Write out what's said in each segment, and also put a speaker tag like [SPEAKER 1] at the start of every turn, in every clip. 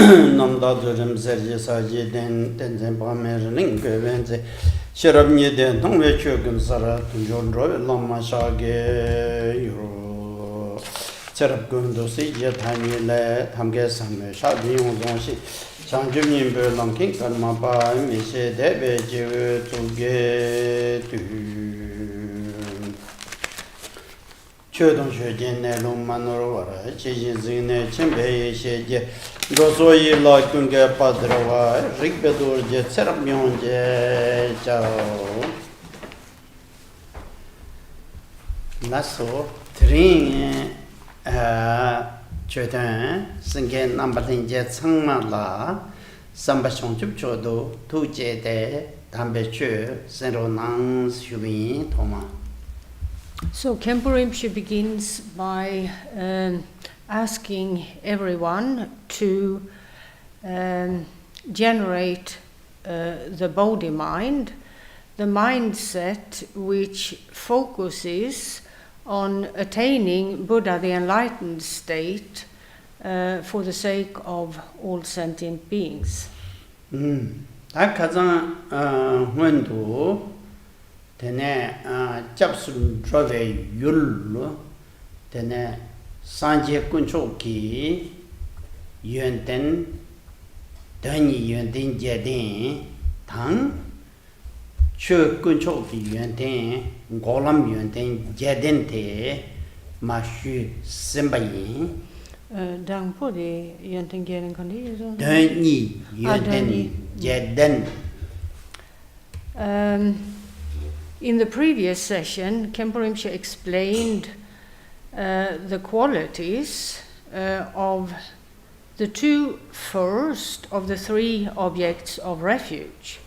[SPEAKER 1] namda durum serje saji den pamerning gövenze şerabni den tong ve çögüm sara tunjondro lamma şage yuru çerap göndosi yathanile thamge samme şabi yongzonshi 장주님 별랑킹 karmapa 미세 대베 제외 두개 두 Chödrag shöjene lungmanoro vara, chejizine chembe sheje, rosoyi la kunga padrava, rikbedurje tserapyonje chao. Naso, tring Chödrag, senge nambalinje tsangma la, samba shongchup chodo, tuje de, dambe chö, senro nang shubin thoma.
[SPEAKER 2] So Khenpo Rinpoche begins by asking everyone to generate the body mind, the mindset which focuses on attaining Buddha, the enlightened state, for the sake of all sentient beings.
[SPEAKER 1] Tene japsun drove yul tene sanje kunchoki yenten dani yenten jeden tang chö kunchoki yenten golam yenten jeden te mashu sembayi
[SPEAKER 2] Dang på det yenten jeden kan det så
[SPEAKER 1] dani yenten jeden.
[SPEAKER 2] In the previous session, Khenpo Rinpoche explained the qualities of the two first of the three objects of refuge.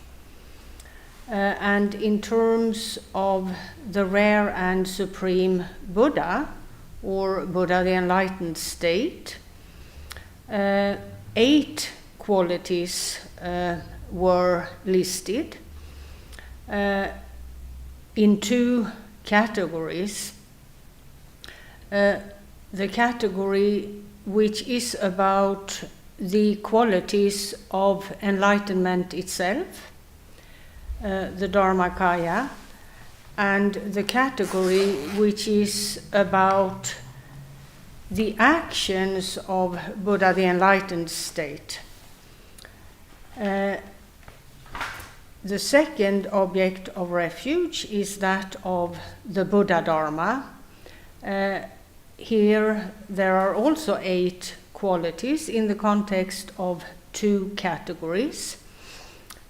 [SPEAKER 2] And in terms of the rare and supreme Buddha, or Buddha the enlightened state, 8 qualities were listed. In 2 categories. The category which is about the qualities of enlightenment itself, the Dharmakaya, and the category which is about the actions of Buddha, the enlightened state. The second object of refuge is that of the Buddha Dharma. Here there are also 8 qualities in the context of 2 categories.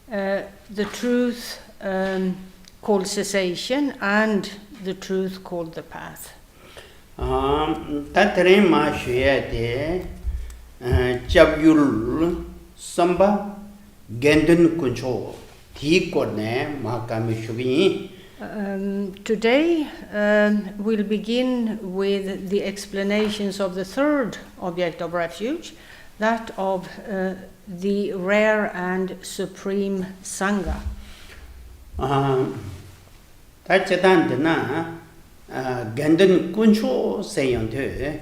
[SPEAKER 2] The truth called cessation and the truth called the path.
[SPEAKER 1] Tatre ma shuyate chabyul samba gendun kuncho.
[SPEAKER 2] Today we'll begin with the explanations of the third object of refuge, that of the rare and supreme sangha.
[SPEAKER 1] Tachadandana Gandun Kuncho sayonte,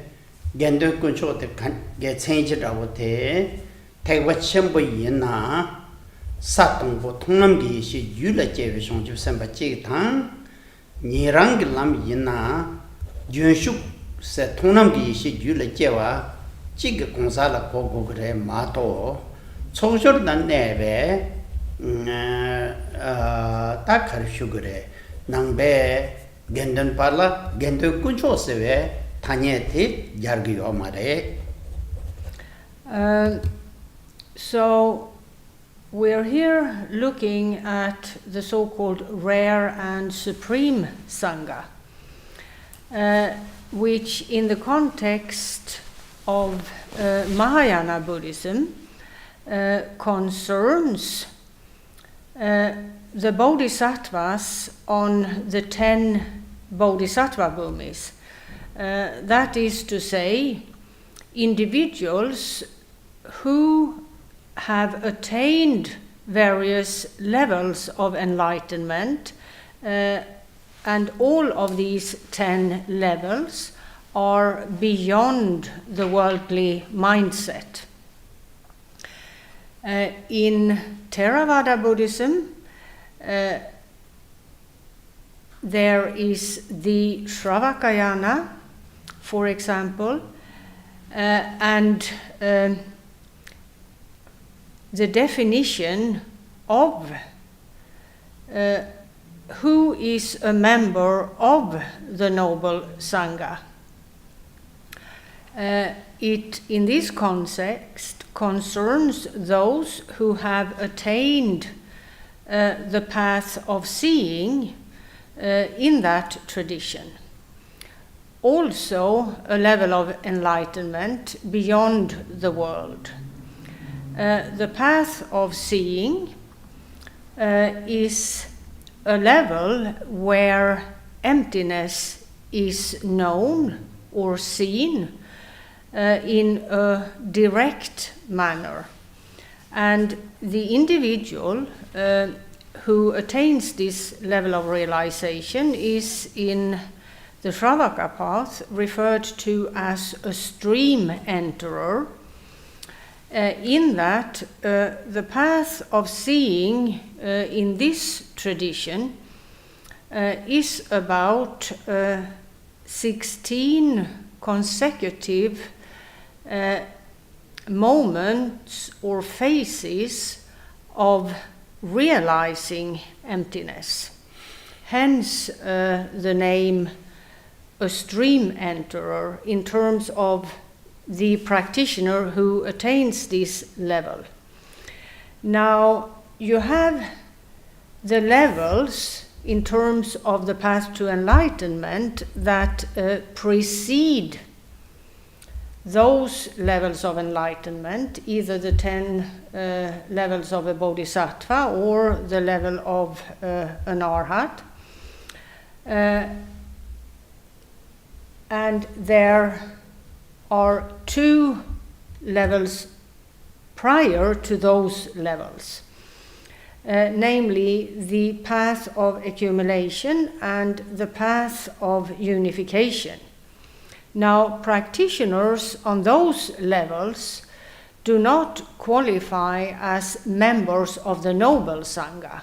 [SPEAKER 1] Gandun Kuncho get changed out there, take what Shambo yena. Satong bo tongnam gi shi yula jewe shongju samba che tang nirang lam yina junshuk se tongnam gi shi yula jewa jig gongsa la gogo gre ma to chojor nan nebe ta khar shu gre nangbe gendon parla gendo kuncho sewe tanye te yargi yo mare.
[SPEAKER 2] So we're here looking at the so-called rare and supreme sangha, which in the context of Mahayana Buddhism concerns the bodhisattvas on the 10 bodhisattva bhumis. That is to say, individuals who have attained various levels of enlightenment, and all of these 10 levels are beyond the worldly mindset. In Theravada Buddhism, there is the Shravakayana, for example, and the definition of who is a member of the noble sangha. It, in this context, concerns those who have attained the path of seeing in that tradition. Also, a level of enlightenment beyond the world. The path of seeing is a level where emptiness is known or seen in a direct manner. And the individual who attains this level of realization is in the Shravaka path referred to as a stream enterer, in that the path of seeing in this tradition is about 16 consecutive moments or phases of realizing emptiness. Hence the name a stream enterer in terms of the practitioner who attains this level. Now, you have the levels in terms of the path to enlightenment that precede those levels of enlightenment, either the 10 levels of a bodhisattva or the level of an arhat. And there are 2 levels prior to those levels, namely the path of accumulation and the path of unification. Now, practitioners on those levels do not qualify as members of the noble sangha,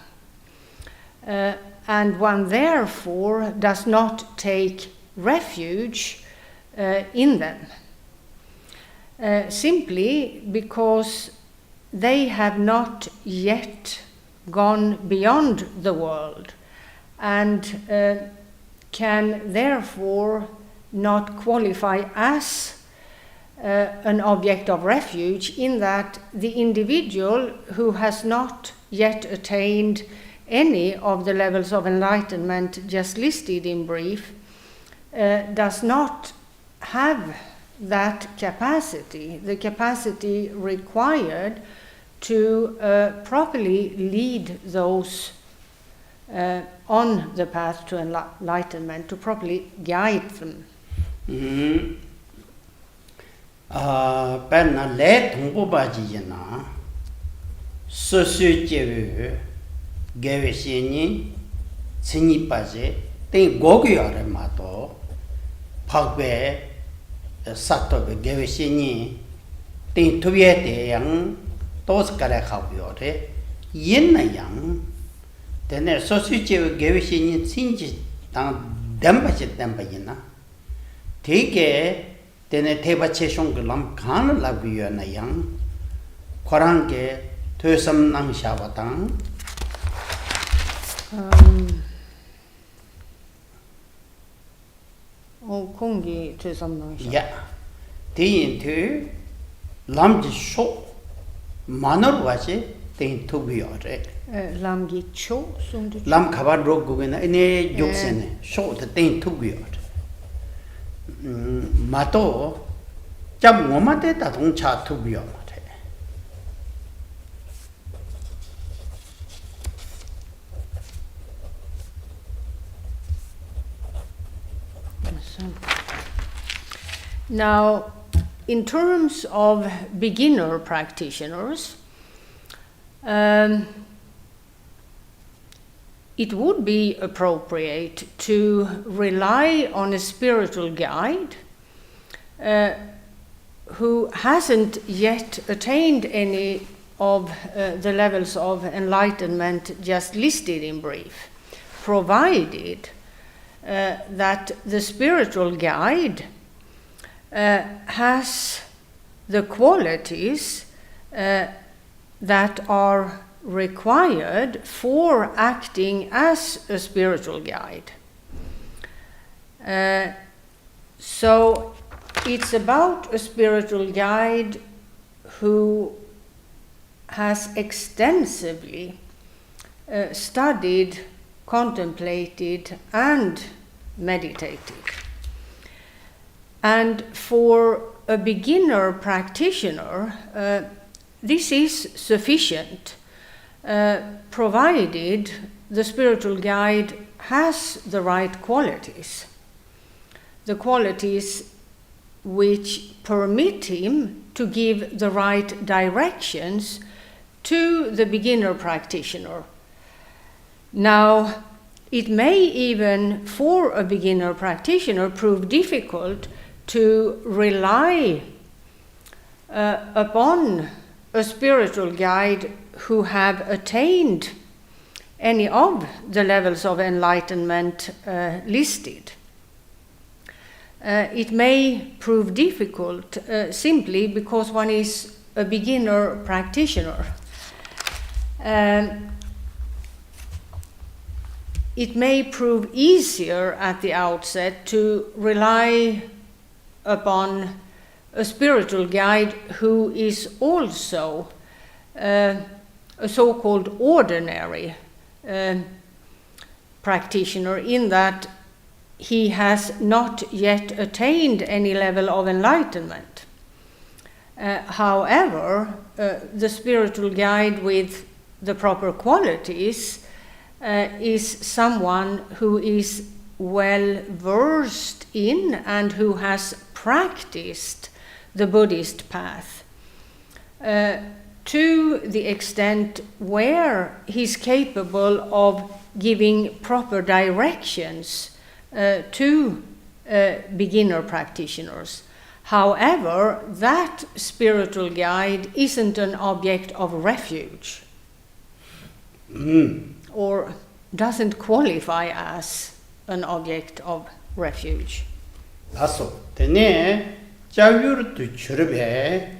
[SPEAKER 2] and one therefore does not take refuge in them, simply because they have not yet gone beyond the world and can therefore not qualify as an object of refuge, in that the individual who has not yet attained any of the levels of enlightenment just listed in brief does not have that capacity, the capacity required to properly lead those on the path to enlightenment, to properly guide them.
[SPEAKER 1] Penna le tongpo baji yana so jewe gewe sheni tsini baje ten gogu yare mato pakbe sato be gewe sheni ten tuye de yang tos kare khabu yore yin yang tene so jewe gewe sheni tsinji tang demba che demba yana 되게 되네 대바체 숑글람 간 라비여나 양 코랑게 되섬낭 샤바당
[SPEAKER 2] 공기 되섬낭 샤
[SPEAKER 1] 야 대인트 람지 쇼 마너 와지 대인 투비어레
[SPEAKER 2] 람기 초 송도
[SPEAKER 1] 람 가바 로고게나 에네 욕세네 쇼데 대인 투비어레 마도 참 뭐마데 자동차 투비어 말해.
[SPEAKER 2] Now, in terms of beginner practitioners, it would be appropriate to rely on a spiritual guide who hasn't yet attained any of the levels of enlightenment just listed in brief, provided that the spiritual guide has the qualities that are required for acting as a spiritual guide. So it's about a spiritual guide who has extensively studied, contemplated, and meditated. And for a beginner practitioner, this is sufficient, provided the spiritual guide has the right qualities. The qualities which permit him to give the right directions to the beginner practitioner. Now, it may even, for a beginner practitioner, prove difficult to rely upon a spiritual guide who have attained any of the levels of enlightenment listed. It may prove difficult simply because one is a beginner practitioner. It may prove easier at the outset to rely upon a spiritual guide who is also a so-called ordinary practitioner, in that he has not yet attained any level of enlightenment. However, the spiritual guide with the proper qualities is someone who is well versed in and who has practiced the Buddhist path to the extent where he's capable of giving proper directions to beginner practitioners. However, that spiritual guide isn't an object of refuge, or doesn't qualify as an object of refuge.
[SPEAKER 1] 다소 되네 자유르도 추르베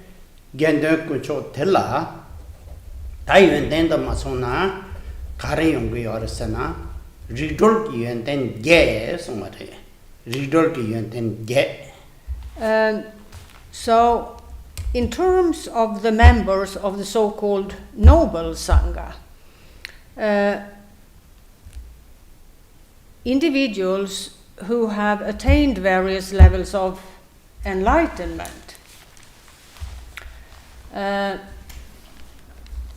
[SPEAKER 1] 겐더군초 텔라 다이wen덴다 마소나 가래 연구 열었으나 리돌 기엔된 게 송마데 리돌 기엔된 게.
[SPEAKER 2] So in terms of the members of the so-called noble sangha, individuals who have attained various levels of enlightenment.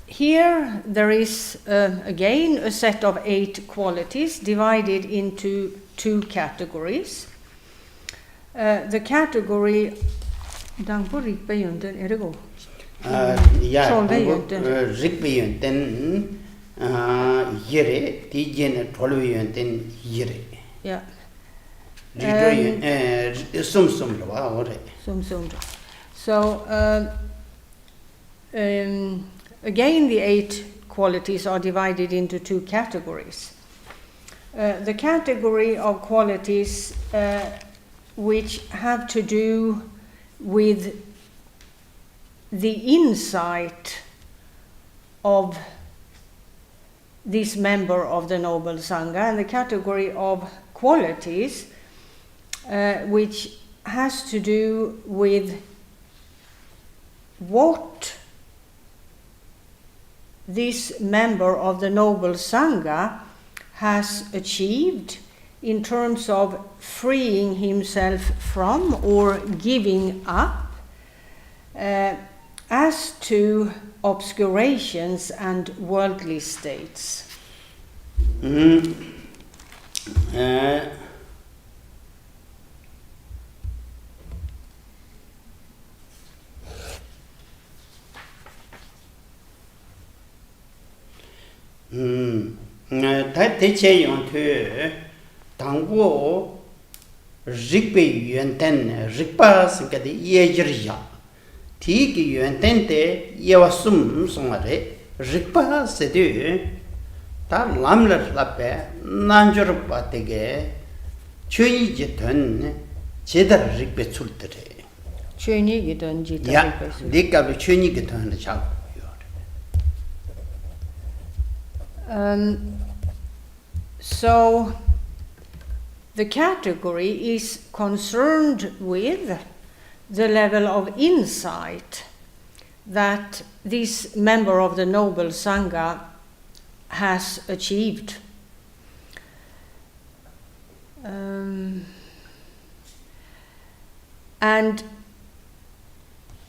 [SPEAKER 2] Here there is again a set of 8 qualities divided into 2 categories. The category Yeah. So again, the 8 qualities are divided into 2 categories. The category of qualities which have to do with the insight of this member of the Noble Sangha, and the category of qualities which has to do with what this member of the Noble Sangha has achieved in terms of freeing himself from or giving up as to obscurations and worldly states.
[SPEAKER 1] 대체 용토 당고 직배 유연된 직바 생각이 예지리야 Tiki yuan tente yawasum songare, rikpa sedu, ta lamlar lape, nanjur patege, chuni jiton, jedar rikpe sultere.
[SPEAKER 2] Chöni gidon jita
[SPEAKER 1] Ya,
[SPEAKER 2] rikpe.
[SPEAKER 1] dikabu chuni giton chak.
[SPEAKER 2] So the category is concerned with the level of insight that this member of the noble sangha has achieved. And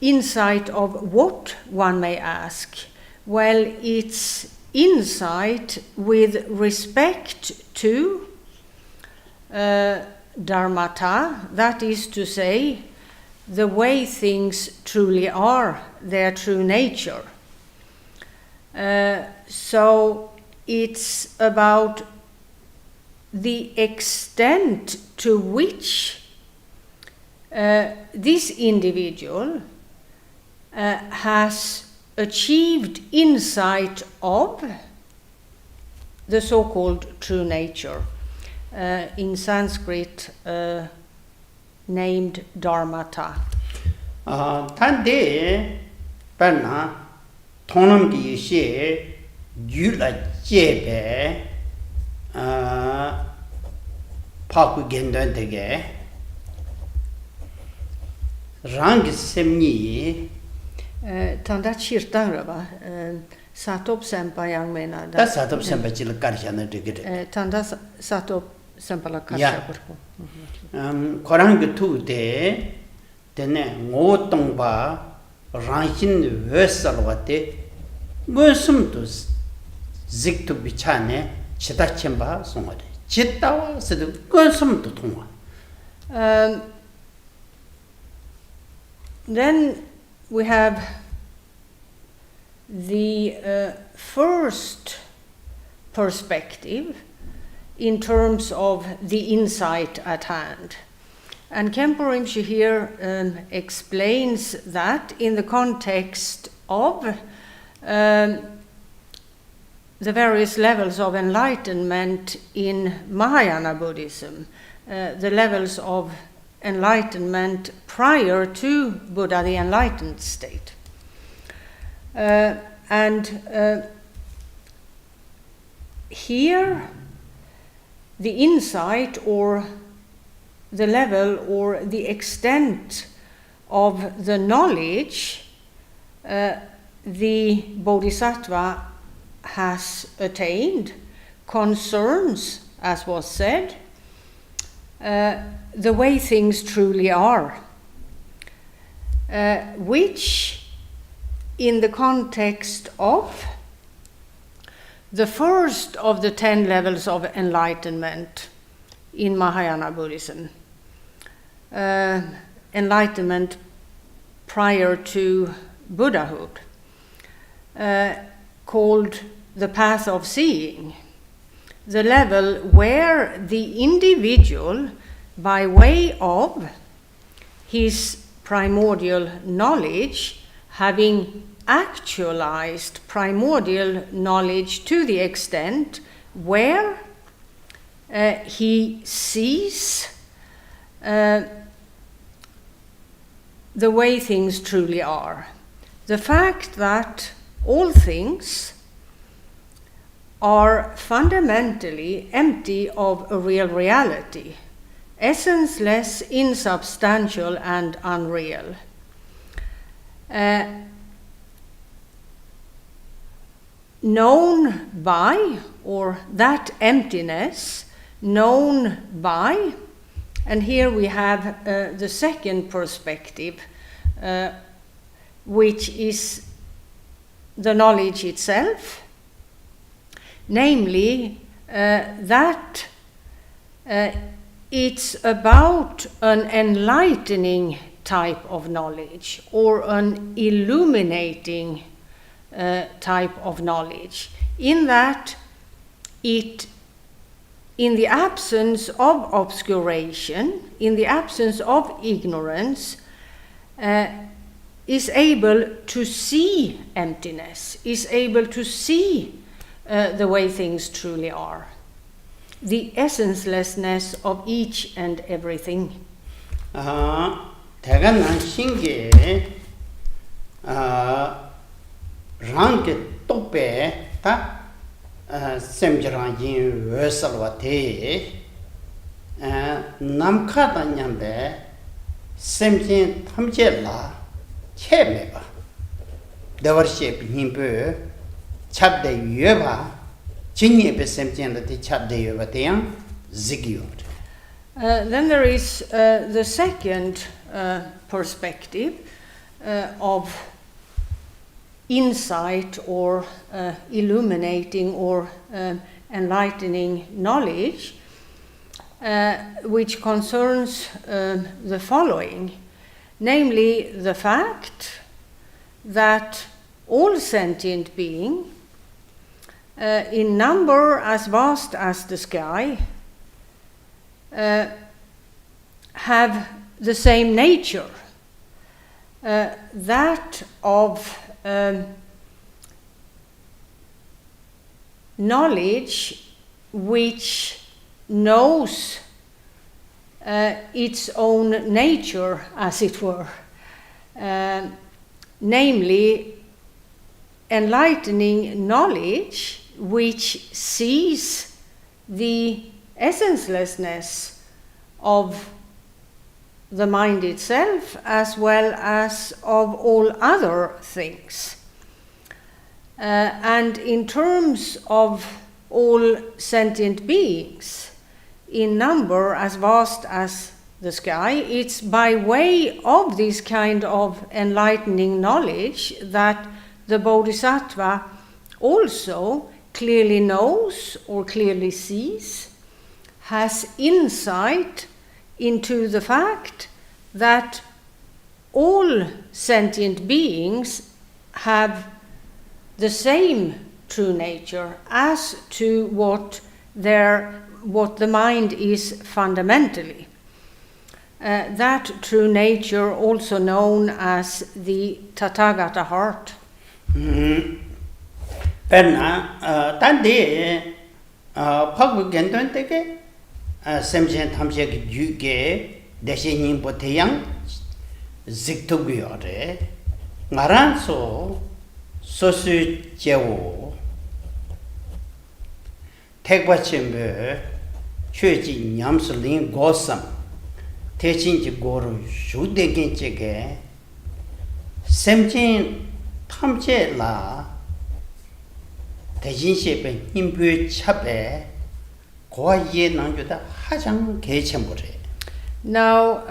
[SPEAKER 2] insight of what, one may ask? Well, it's insight with respect to dharmata, that is to say, the way things truly are, their true nature. So it's about the extent to which this individual has achieved insight of the so-called true nature, in Sanskrit named dharmata.
[SPEAKER 1] Tante perna tonam ki she yula jebe paku gendan tege rang semni
[SPEAKER 2] Tanda chirtang va satop sempa yang mena
[SPEAKER 1] da satop sempa chil karshana tege
[SPEAKER 2] tanda satop sempa la
[SPEAKER 1] ya
[SPEAKER 2] karsha
[SPEAKER 1] korang ge tu de tene ngo tong ba rangshin vesal wate ngosum tu zik tu bichane chita chemba songare chittawa sedu ngosum tu tongwa.
[SPEAKER 2] Then we have the first perspective in terms of the insight at hand. And Khenpo Rinpoche here explains that in the context of the various levels of enlightenment in Mahayana Buddhism, the levels of enlightenment prior to Buddha, the enlightened state. Here, the insight or the level or the extent of the knowledge the bodhisattva has attained concerns, as was said, the way things truly are, which in the context of the first of the 10 levels of enlightenment in Mahayana Buddhism, enlightenment prior to Buddhahood, called the path of seeing, the level where the individual, by way of his primordial knowledge, having actualized primordial knowledge to the extent where he sees the way things truly are. The fact that all things are fundamentally empty of a real reality, essenceless, insubstantial, and unreal. Known by, or that emptiness, known by, and here we have the second perspective, which is the knowledge itself, namely that it's about an enlightening type of knowledge or an illuminating type of knowledge, in that it, in the absence of obscuration, in the absence of ignorance, is able to see emptiness, is able to see the way things truly are, the essencelessness of each and everything.
[SPEAKER 1] 대가 신게 랑게 똑배 다 샘저랑인 외설와테 남카다냐데 샘진 탐제라 체메바 더버시에 힘부 찹데 유에바 진예베 샘진데 찹데 유에바데양 지기요.
[SPEAKER 2] Then there is the second perspective of insight or illuminating or enlightening knowledge, which concerns the following, namely the fact that all sentient beings, in number as vast as the sky, have the same nature, that of knowledge which knows its own nature, as it were, namely enlightening knowledge which sees the essencelessness of the mind itself as well as of all other things. And in terms of all sentient beings, in number as vast as the sky, it's by way of this kind of enlightening knowledge that the bodhisattva also clearly knows or clearly sees, has insight into the fact that all sentient beings have the same true nature as to what the mind is fundamentally. That true nature, also known as the Tathagata heart.
[SPEAKER 1] semchen tamshek yuge deshenin poteyang ziktuguyore ngaranso sosu jewo tekbachembe chöji nyamsulin gosam techinji goru shudegenchege semchen tamche la 대진시에 힘부 차배 고아예 남주다 하장 개체물에.
[SPEAKER 2] Now,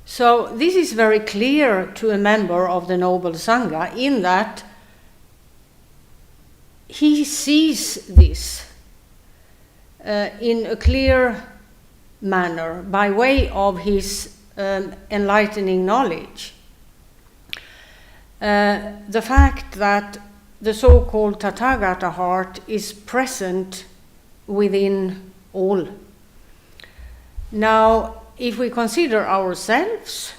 [SPEAKER 2] so this is very clear to a member of the Noble Sangha in that he sees this in a clear manner by way of his enlightening knowledge. The fact that the so-called Tathagata heart is present within all. Now, if we consider ourselves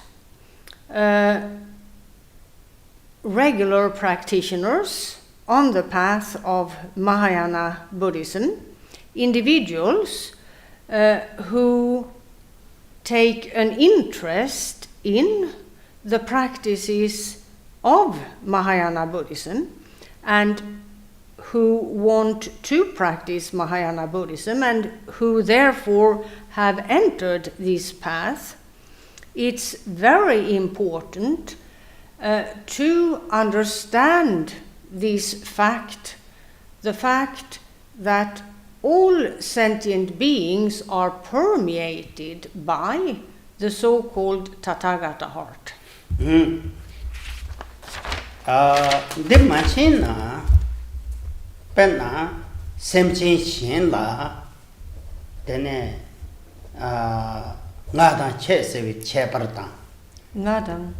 [SPEAKER 2] regular practitioners on the path of Mahayana Buddhism, individuals who take an interest in the practices of Mahayana Buddhism, and who want to practice Mahayana Buddhism and who therefore have entered this path, it's very important to understand this fact, the fact that all sentient beings are permeated by the so-called Tathagata heart.
[SPEAKER 1] The machine penna semchen shen la dene ngada che sevi che parta
[SPEAKER 2] Ngadang.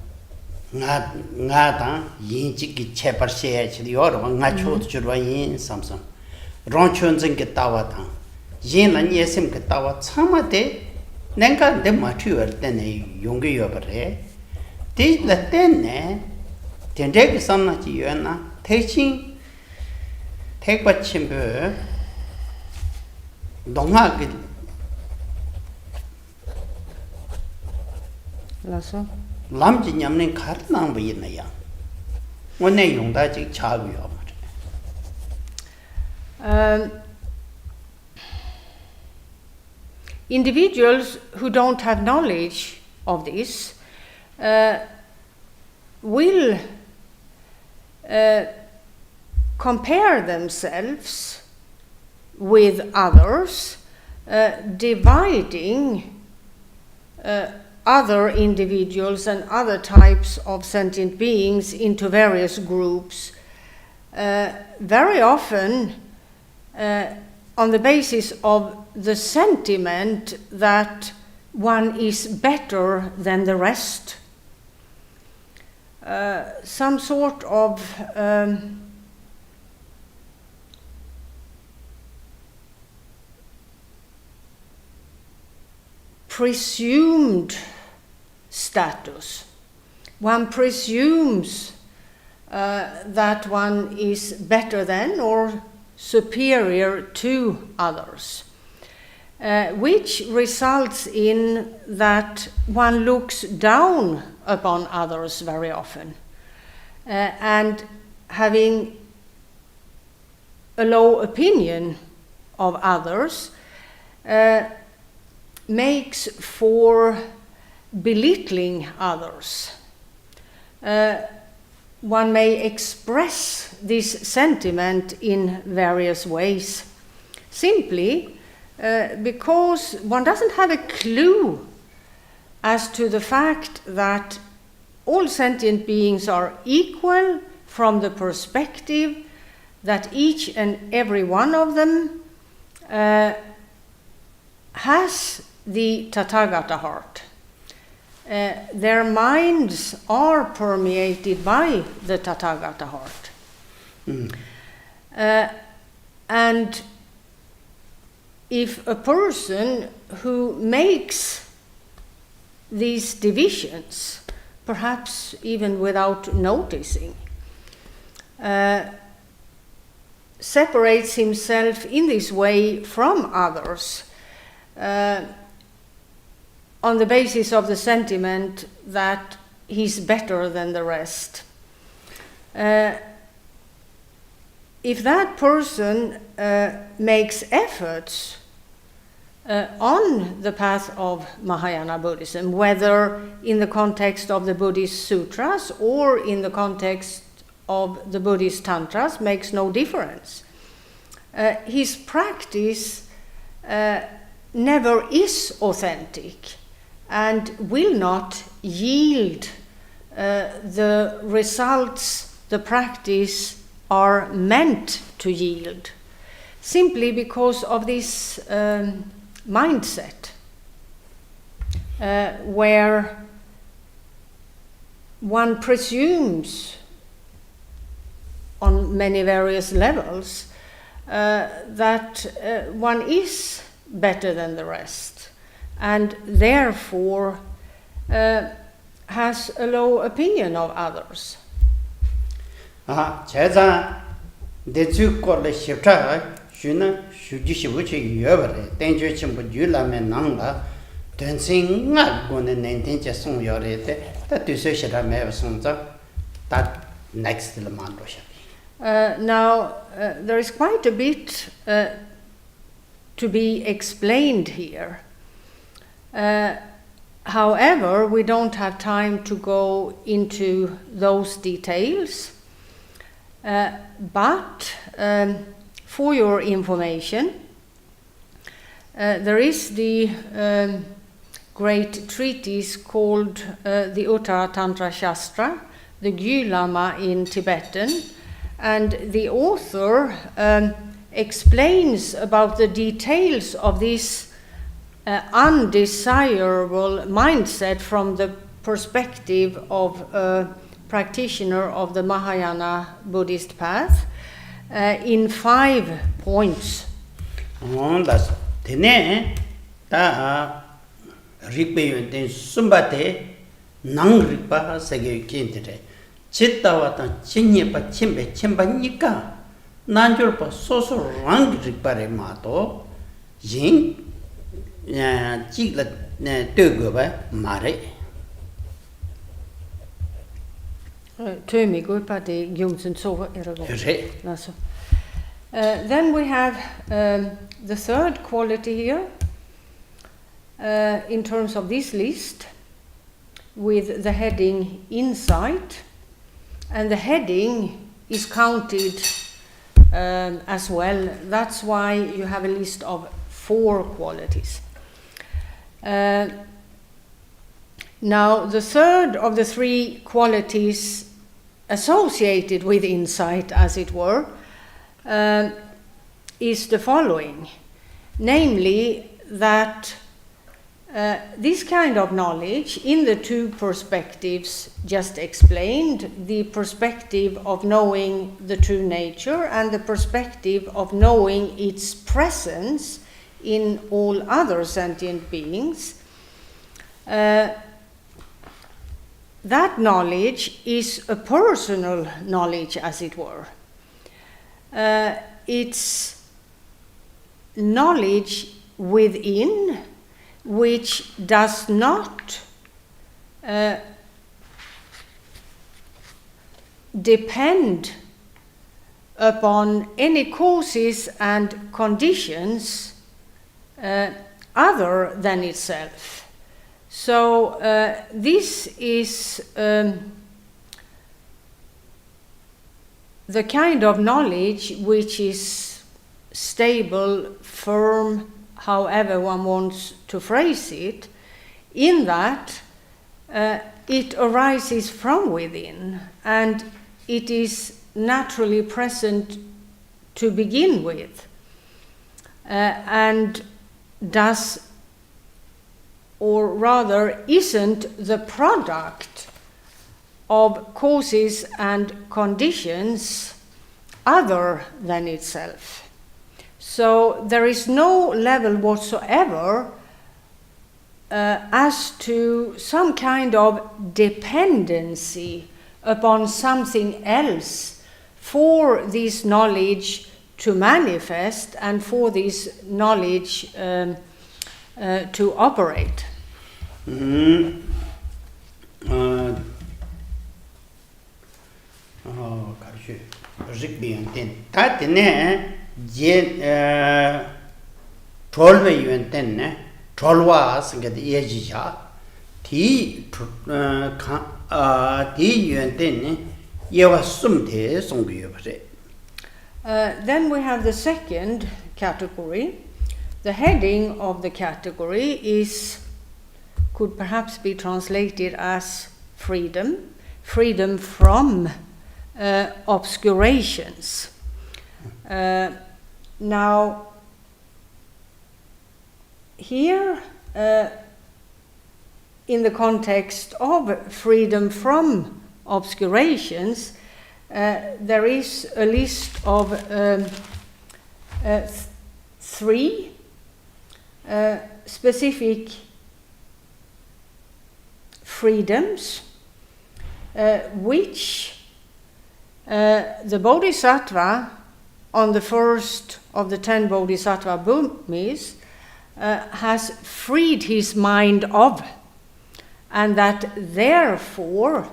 [SPEAKER 1] ngada yin ji ki che par she chi yor wa nga chu chu wa yin samsam ron chun zeng ke tawa ta yin la nye sem ke tawa chama de nenga de ma chu er dene yong ge yo bare This the ten, Tendek Sana Giana, taking take what chimber, Donga
[SPEAKER 2] Lasso.
[SPEAKER 1] Lamjin Yamlin Karnam Vina. When they young that child.
[SPEAKER 2] Individuals who don't have knowledge of this will compare themselves with others, dividing other individuals and other types of sentient beings into various groups, very often on the basis of the sentiment that one is better than the rest. Some sort of presumed status. One presumes that one is better than or superior to others, which results in that one looks down upon others very often, and having a low opinion of others makes for belittling others. One may express this sentiment in various ways, simply because one doesn't have a clue as to the fact that all sentient beings are equal from the perspective that each and every one of them has the Tathagata heart. Their minds are permeated by the Tathagata heart. And if a person who makes these divisions, perhaps even without noticing, separates himself in this way from others, on the basis of the sentiment that he's better than the rest. If that person makes efforts on the path of Mahayana Buddhism, whether in the context of the Buddhist sutras or in the context of the Buddhist tantras, makes no difference. His practice never is authentic and will not yield the results the practice are meant to yield, simply because of this mindset, where one presumes on many various levels that one is better than the rest, and therefore has a low opinion of others.
[SPEAKER 1] 제자 대주권의 십자 주는 주지시부치 여버래 땡주 친구 유라면 난가 된생가 고는 nentenje 송여래데 다 뒤서시라 매송자 다 next 만로셔.
[SPEAKER 2] Now there is quite a bit to be explained here. However, we don't have time to go into those details. But for your information, there is the great treatise called the Uttara Tantra Shastra, the Gyu Lama in Tibetan, and the author explains about the details of this undesirable mindset from the perspective of a practitioner of the Mahayana Buddhist path in 5 points.
[SPEAKER 1] that's tene ta rikbe den sumbate nangripa sege kintere chittawata chinyepa chimba nika nanjurpa soso rangripare mato yin jigla tögoba mare
[SPEAKER 2] Tömi gulpa de Jungsen so Then we have the third quality here in terms of this list with the heading insight, and the heading is counted as well. That's why you have a list of 4 qualities. Now, the third of the 3 qualities associated with insight, as it were, is the following, namely that this kind of knowledge, in the 2 perspectives just explained, the perspective of knowing the true nature and the perspective of knowing its presence in all other sentient beings, that knowledge is a personal knowledge, as it were. It's knowledge within, which does not depend upon any causes and conditions other than itself. So this is the kind of knowledge which is stable, firm, however one wants to phrase it, in that it arises from within and it is naturally present to begin with, and does, or rather isn't, the product of causes and conditions other than itself. So there is no level whatsoever as to some kind of dependency upon something else for this knowledge to manifest and for this knowledge to operate. Then we have the second category. The heading of the category could perhaps be translated as freedom, freedom from obscurations. Now, here, in the context of freedom from obscurations, there is a list of 3 specific freedoms which the Bodhisattva, on the first of the 10 Bodhisattva bhumis, has freed his mind of, and that therefore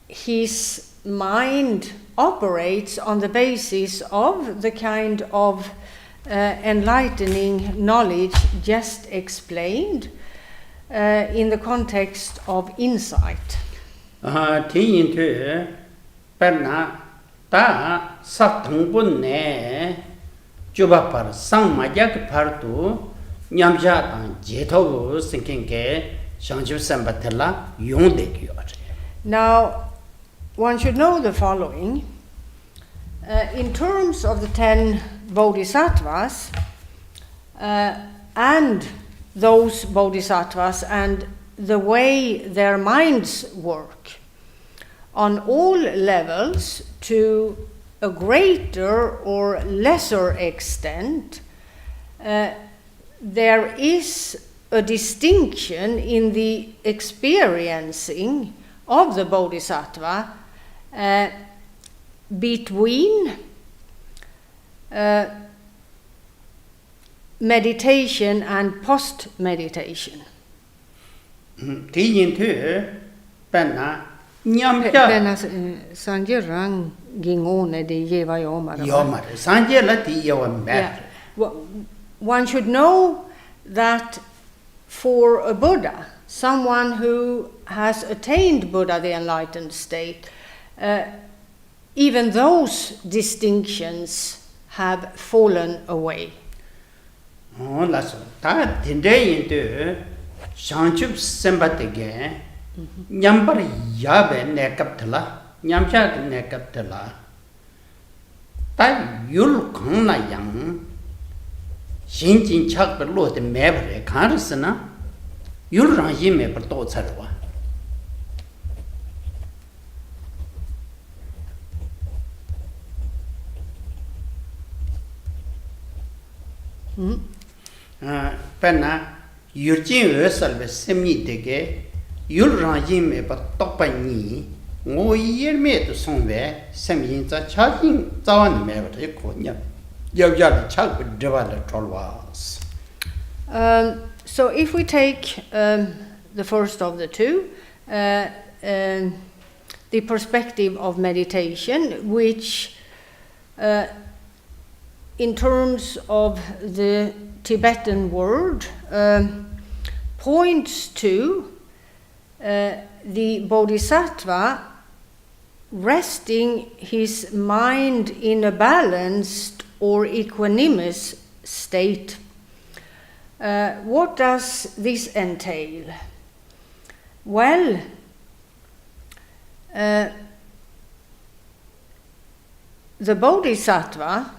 [SPEAKER 2] his mind operates on the basis of the kind of enlightening knowledge just explained in the context of insight. Now, one should know the following. In terms of the 10 bodhisattvas and those bodhisattvas and the way their minds work, on all levels, to a greater or lesser extent, there is a distinction in the experiencing of the bodhisattva between meditation and post-meditation. Penna sanjerang gingone di jeva yomar. One should know that for a Buddha, someone who has attained Buddha, the enlightened state, even those distinctions have fallen away.
[SPEAKER 1] Nyambar yabe nekaptala, nyamcha nekaptala. Tai yul kongna yang, shinjin chak per lo de mebre karsana, yul rangi me per to tsarwa. Penna yurjin ösalve semni dege, yul rangi me pa tokpa ni ngo yer me to songwe sem yin za cha yin zawan me ba de ko nya yaw ya cha bu de ba le tolwas.
[SPEAKER 2] So if we take the first of the two, the perspective of meditation, which in terms of the Tibetan word points to the bodhisattva resting his mind in a balanced or equanimous state. What does this entail? Well, the bodhisattva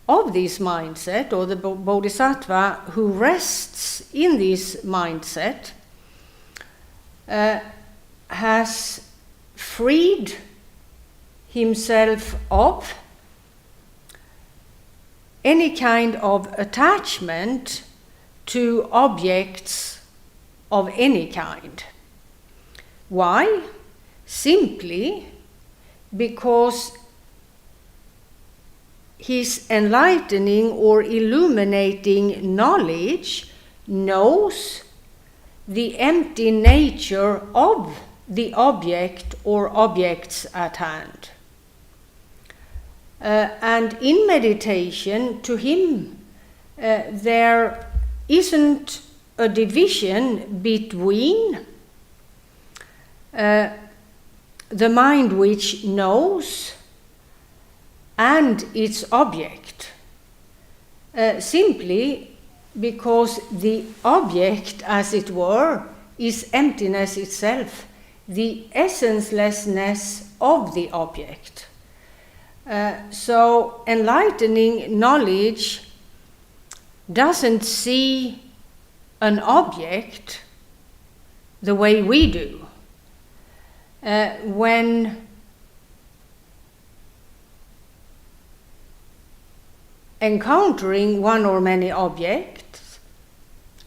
[SPEAKER 2] of this mindset, or the bodhisattva who rests in this mindset, has freed himself of any kind of attachment to objects of any kind. Why? Simply because his enlightening or illuminating knowledge knows the empty nature of the object or objects at hand. And in meditation, to him, there isn't a division between the mind which knows and its object, simply because the object, as it were, is emptiness itself, the essencelessness of the object. So enlightening knowledge doesn't see an object the way we do. When encountering one or many objects,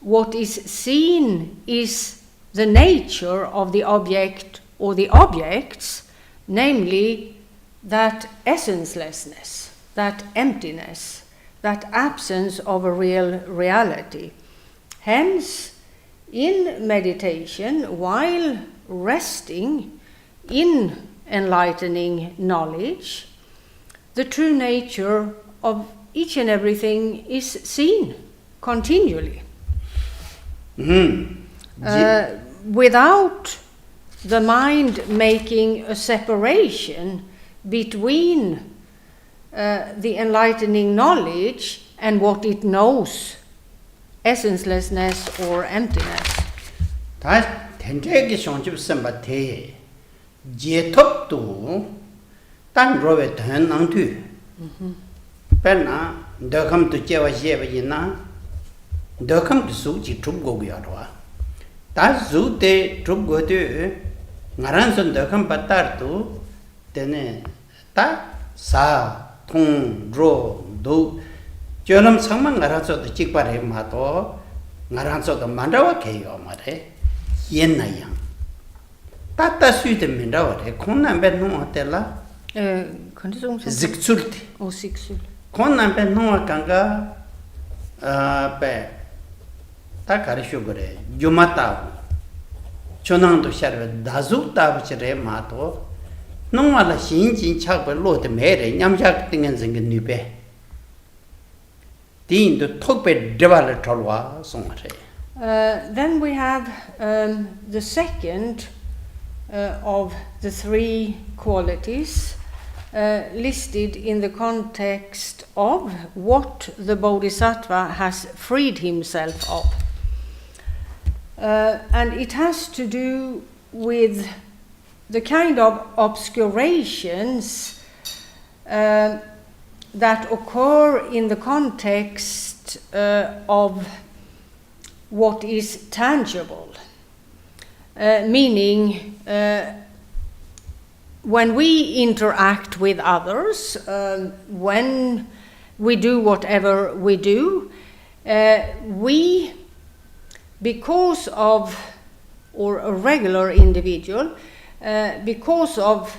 [SPEAKER 2] what is seen is the nature of the object or the objects, namely that essencelessness, that emptiness, that absence of a real reality. Hence, in meditation, while resting in enlightening knowledge, the true nature of each and everything is seen continually. Without the mind making a separation between the enlightening knowledge and what it knows, essencelessness or emptiness.
[SPEAKER 1] Penna, the come to Java Yena, the come to Suchi Trubgo Yadwa. That's Zute Trubgo de Naranson the come Patartu, then Ta Sa Tung Dro Do Jolam Saman Arazo the Chikpare Mato, ngaranso the mandawa keyo mare yen na yang tata suite mindawa re konna be no atela ziksulti
[SPEAKER 2] o ziksul
[SPEAKER 1] konna be no kanga be ta karisho gore jumata chonang do sharve dazu ta bchre ma to no ala shin jin chak be lo de mere nyamjak tingen zeng ni be din do tok be develop tolwa songare.
[SPEAKER 2] Then we have the second of the three qualities listed in the context of what the Bodhisattva has freed himself of. And it has to do with the kind of obscurations that occur in the context of what is tangible, meaning when we interact with others, when we do whatever we do, we, because of, or a regular individual, because of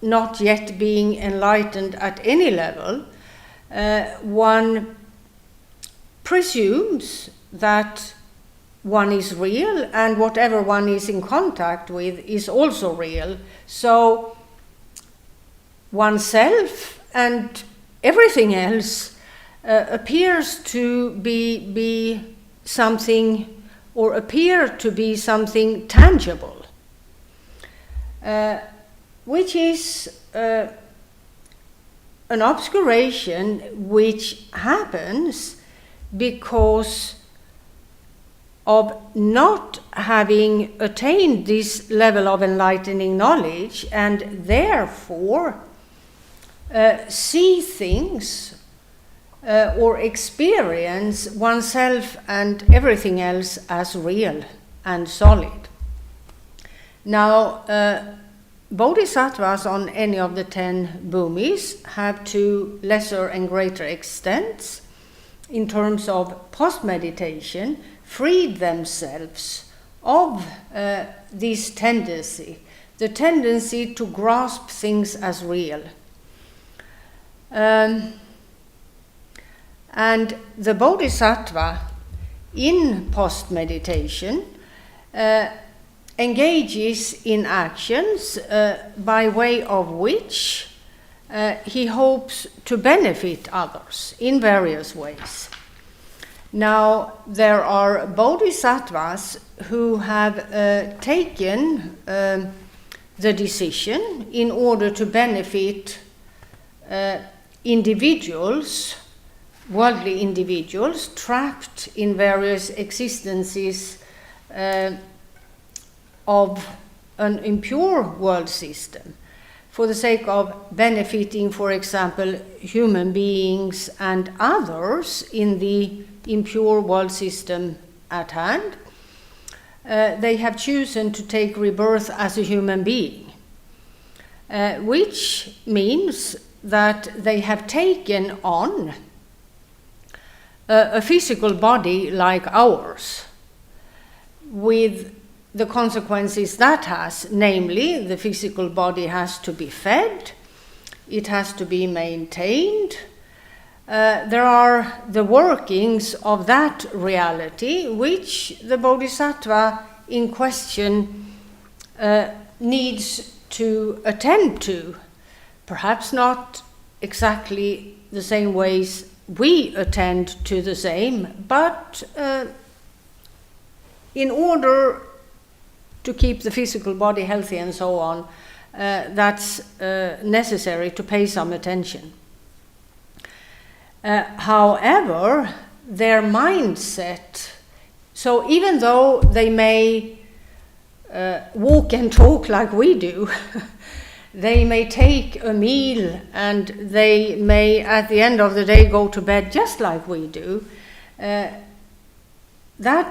[SPEAKER 2] not yet being enlightened at any level, one presumes that one is real and whatever one is in contact with is also real. So oneself and everything else appears to be something, or appear to be something tangible, which is an obscuration which happens because of not having attained this level of enlightening knowledge, and therefore see things or experience oneself and everything else as real and solid. Now, bodhisattvas on any of the 10 bhumis have to lesser and greater extents, in terms of post-meditation, freed themselves of this tendency, the tendency to grasp things as real. And the bodhisattva in post-meditation engages in actions by way of which he hopes to benefit others in various ways. Now, there are bodhisattvas who have taken the decision in order to benefit individuals, worldly individuals, trapped in various existences of an impure world system, for the sake of benefiting, for example, human beings and others in the impure world system at hand. They have chosen to take rebirth as a human being, which means that they have taken on a physical body like ours, with the consequences that has, namely, the physical body has to be fed, it has to be maintained. There are the workings of that reality which the bodhisattva in question needs to attend to. Perhaps not exactly the same ways we attend to the same, but in order to keep the physical body healthy and so on, that's necessary to pay some attention. However, their mindset, so even though they may walk and talk like we do, they may take a meal and they may at the end of the day go to bed just like we do, that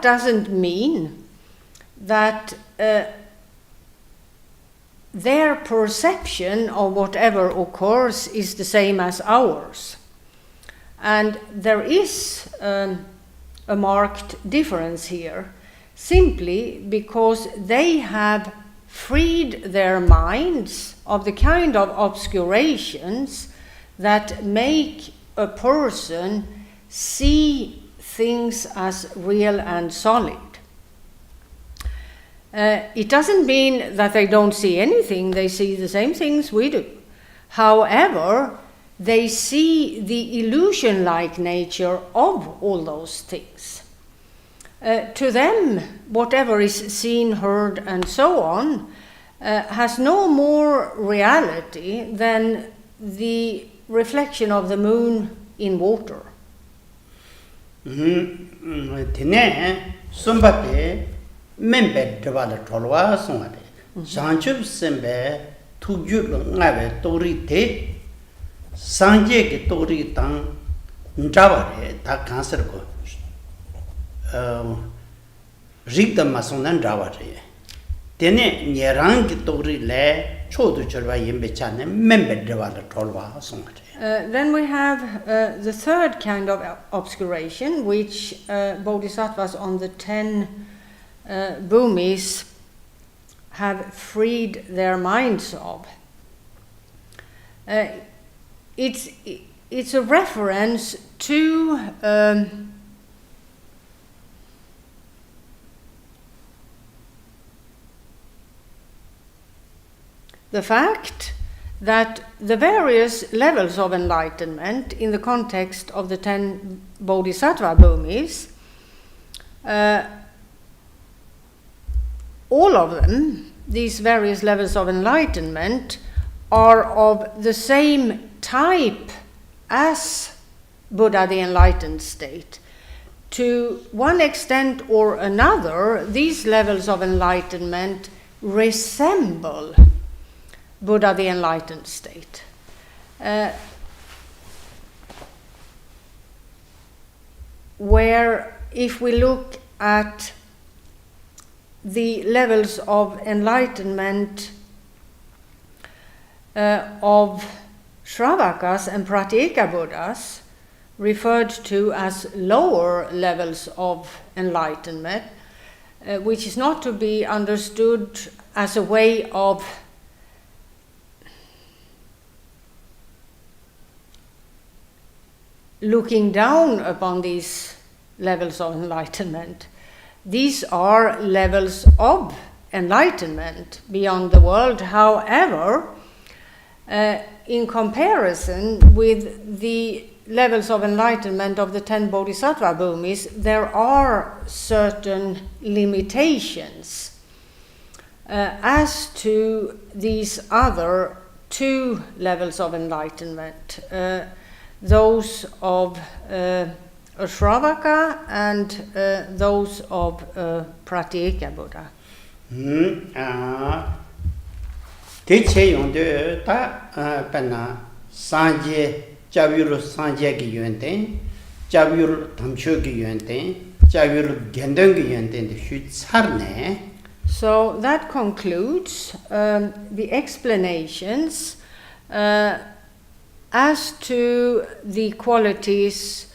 [SPEAKER 2] doesn't mean that their perception of whatever occurs is the same as ours. And there is a marked difference here, simply because they have freed their minds of the kind of obscurations that make a person see things as real and solid. It doesn't mean that they don't see anything, they see the same things we do. However, they see the illusion-like nature of all those things. To them, whatever is seen, heard, and so on, has no more reality than the reflection of the moon in water.
[SPEAKER 1] Tene sombape membe dwala tolwa songade. Sanchub sembe tugyul ngabe tori te sanje ke tori tang njaware ta cancer ko rigda masonan njaware. Tene nyerang ke tori le chodu chorwa yembe chane membe dwala tolwa songade.
[SPEAKER 2] Then we have the third kind of obscuration, which bodhisattvas on the 10 bhumis have freed their minds of. It's a reference to the fact that the various levels of enlightenment in the context of the 10 bodhisattva bhumis, all of them, these various levels of enlightenment, are of the same type as Buddha, the enlightened state. To one extent or another, these levels of enlightenment resemble Buddha, the enlightened state. Where if we look at the levels of enlightenment of Shravakas and Pratyeka Buddhas, referred to as lower levels of enlightenment, which is not to be understood as a way of looking down upon these levels of enlightenment. These are levels of enlightenment beyond the world. However, in comparison with the levels of enlightenment of the 10 bodhisattva bhumis, there are certain limitations as to these other 2 levels of enlightenment. Those of a Shravaka and those of Pratyeka Buddha.
[SPEAKER 1] Teche yonde ta pena sanje javyur sanje ki yonde javyur tamcho ki yonde javyur gendong ki yonde de shu tsarne.
[SPEAKER 2] So that concludes the explanations as to the qualities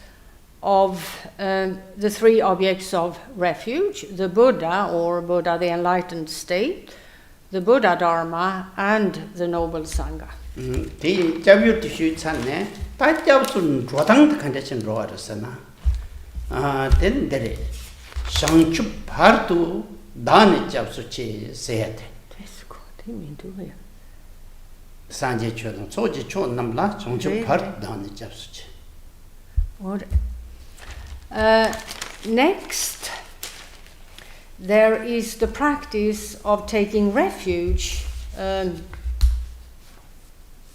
[SPEAKER 2] of the 3 objects of refuge, the Buddha or Buddha, the enlightened state, the Buddha Dharma, and the noble sangha.
[SPEAKER 1] Ti javyur ti shu tsarne ta jabsun Chodrag kandachin roarasana. Then dere shangchup bhartu dane jabsu che seyate. Sanje chodang soje chod namla shangchup bhart dane jabsu che.
[SPEAKER 2] Next, there is the practice of taking refuge in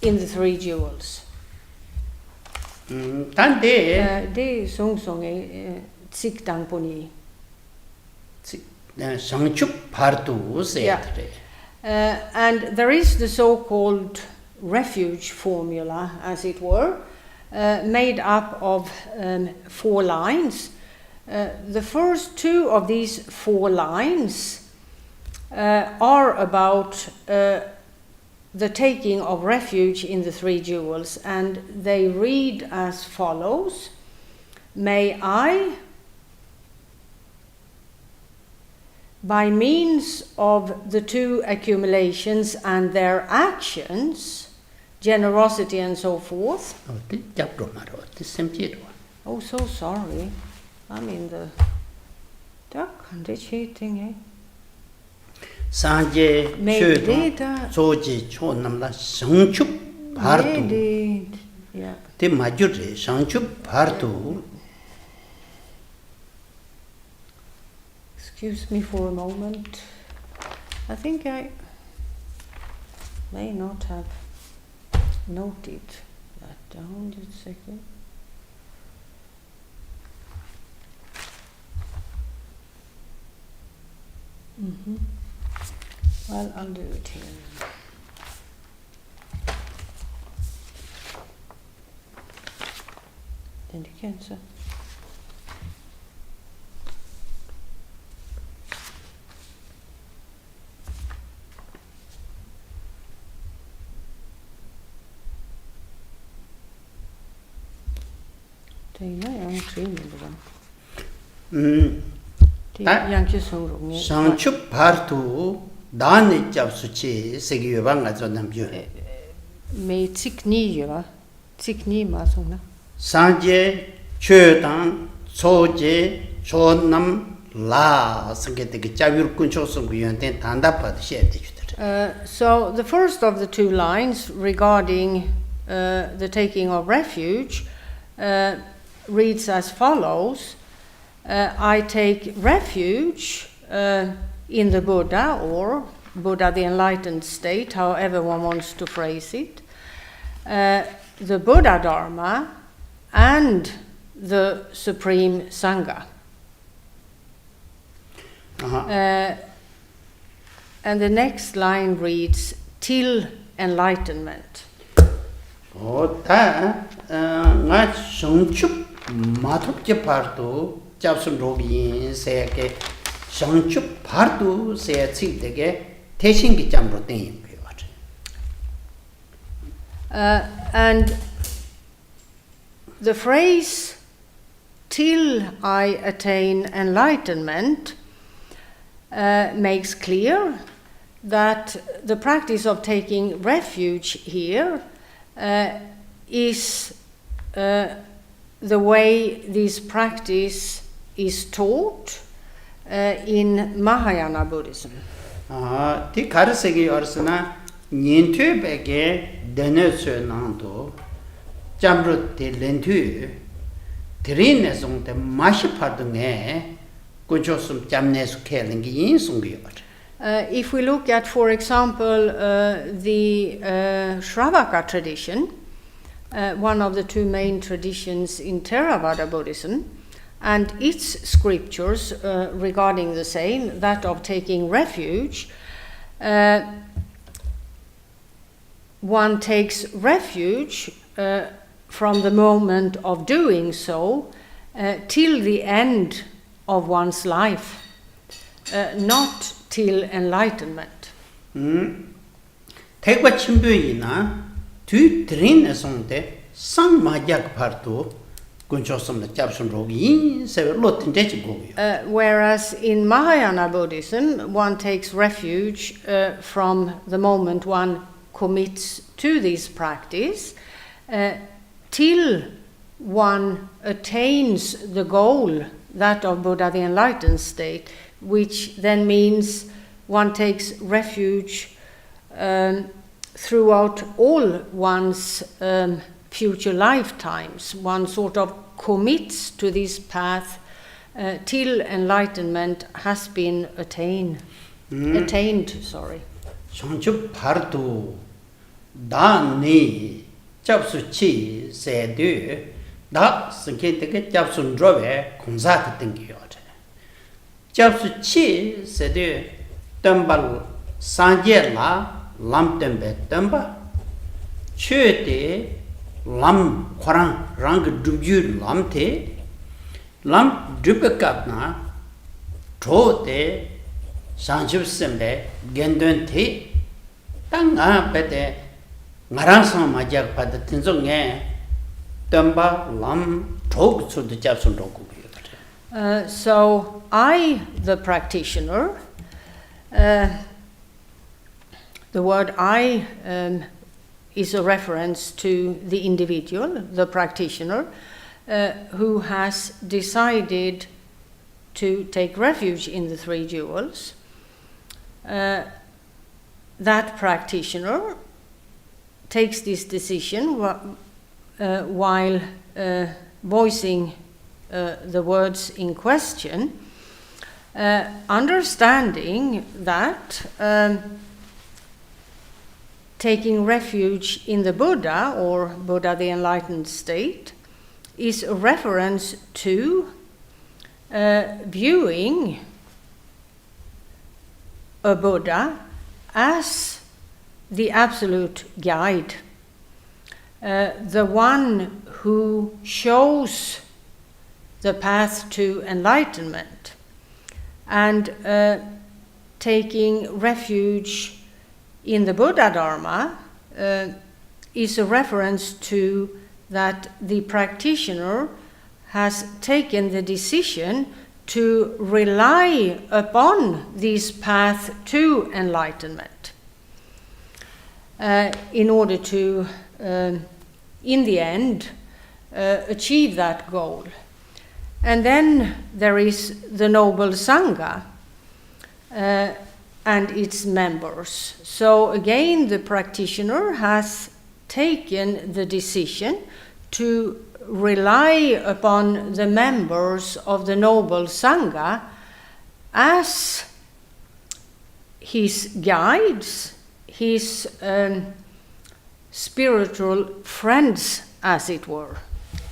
[SPEAKER 2] the 3 jewels. Det song Tsiktang Poni.
[SPEAKER 1] Shangchup bhartu seyate.
[SPEAKER 2] And there is the so-called refuge formula, as it were, made up of 4 lines. The first 2 of these 4 lines are about the taking of refuge in the three jewels, and they read as follows: May I, by means of the two accumulations and their actions, generosity and so forth. Oh, so sorry. I'm in the duck and the cheating, eh?
[SPEAKER 1] Sangye Chödrag Soji Chonamla Shangchup Partu.
[SPEAKER 2] Yeah.
[SPEAKER 1] The majority Shangchup Partu.
[SPEAKER 2] Excuse me for a moment. I think I may not have noted that down. Just a second. Well, I'll do it here. Then you can, sir.
[SPEAKER 1] Shangchup Partu Dani Japsuchi Segivanga Zonamju.
[SPEAKER 2] May Tikni, Tikni Masona.
[SPEAKER 1] Sangye Chödrag Soji Chonam La Sangetik Javur Kunchosum Yunten Tandapa the
[SPEAKER 2] So the first of the two lines regarding the taking of refuge reads as follows: I take refuge in the Buddha, or Buddha the enlightened state, however one wants to phrase it, the Buddha Dharma, and the Supreme Sangha. And the next line reads, till enlightenment.
[SPEAKER 1] Nga Shangchup Matupje Partu Japsun Robi say Shangchup Partu say Tsidege Teshingi Jamrotin.
[SPEAKER 2] And the phrase till I attain enlightenment makes clear that the practice of taking refuge here is the way this practice is taught in Mahayana Buddhism.
[SPEAKER 1] Ti karasegi orsana nyintu bege denese nando jamrut te lentu trine songte mashi pardunge kunchosum jamnesu kelingi yinsungyor.
[SPEAKER 2] If we look at, for example, the Shravaka tradition, one of the two main traditions in Theravada Buddhism, and its scriptures regarding the same, that of taking refuge, one takes refuge from the moment of doing so till the end of one's life, not till enlightenment.
[SPEAKER 1] Tegwa chimbuina tu trine sonte sang majak partu kunchosum la japsun rogi se lotin dechi gogi.
[SPEAKER 2] Whereas in Mahayana Buddhism, one takes refuge from the moment one commits to this practice till one attains the goal, that of Buddha the enlightened state, which then means one takes refuge throughout all one's future lifetimes. One sort of commits to this path till enlightenment has been attained.
[SPEAKER 1] Shangchup Partu Dani Japsuchi Sedu Da Sanketeke Japsun Drove Kunzat Thingiot. Japsuchi Sedu Tumbal Sanjela Lam Tembe Tumba Chöte Lam Korang Rang Dubu Lam Te Lam Dupekatna Trote Shangchup Sembe Gendun Te Tanga bete Marasam Majak Pada Tinzonge Tamba Lam Tok to the Japson Roku.
[SPEAKER 2] So I, the practitioner, the word I is a reference to the individual, the practitioner, who has decided to take refuge in the three jewels. That practitioner takes this decision while voicing the words in question, understanding that taking refuge in the Buddha, or Buddha the enlightened state, is a reference to viewing a Buddha as the absolute guide, the one who shows the path to enlightenment, and taking refuge in the Buddha Dharma is a reference to that the practitioner has taken the decision to rely upon this path to enlightenment in order to, in the end, achieve that goal. And then there is the noble sangha and its members. So again, the practitioner has taken the decision to rely upon the members of the noble sangha as his guides, his spiritual friends, as it were,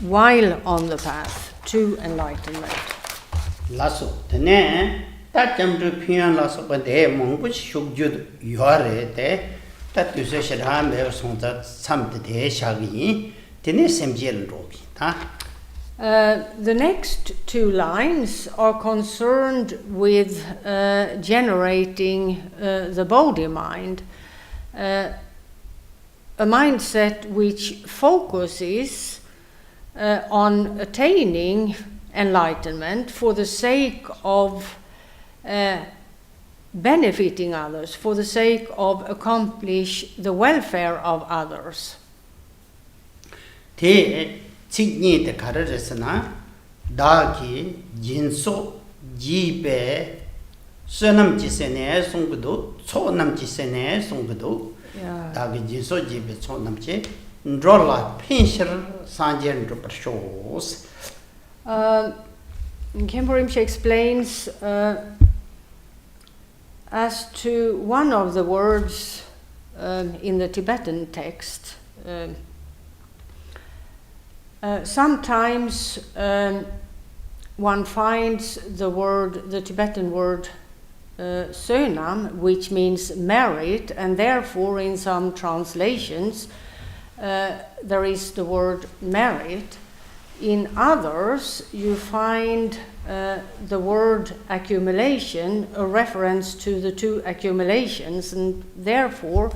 [SPEAKER 2] while on the path to enlightenment.
[SPEAKER 1] Lasso, tene, tatam to pian lasso, but they monguch should yore te, that you say should have their sons that some day shaggy, tene semjel robi.
[SPEAKER 2] The next two lines are concerned with generating the bodhi mind, a mindset which focuses on attaining enlightenment for the sake of benefiting others, for the sake of accomplish the welfare of others.
[SPEAKER 1] Te Jigme the Kararesana, Daki, Jinso, Jigme, Sonam Jisene, Songudu, Sonam Jisene, Songudu, Daki Jinso, Jigme, Sonamche, Drola, Pincher, Sanjan shows.
[SPEAKER 2] Khenpo Rinpoche explains as to one of the words in the Tibetan text. Sometimes one finds the Tibetan word sönam, which means merit, and therefore in some translations there is the word merit. In others, you find the word accumulation, a reference to the two accumulations, and therefore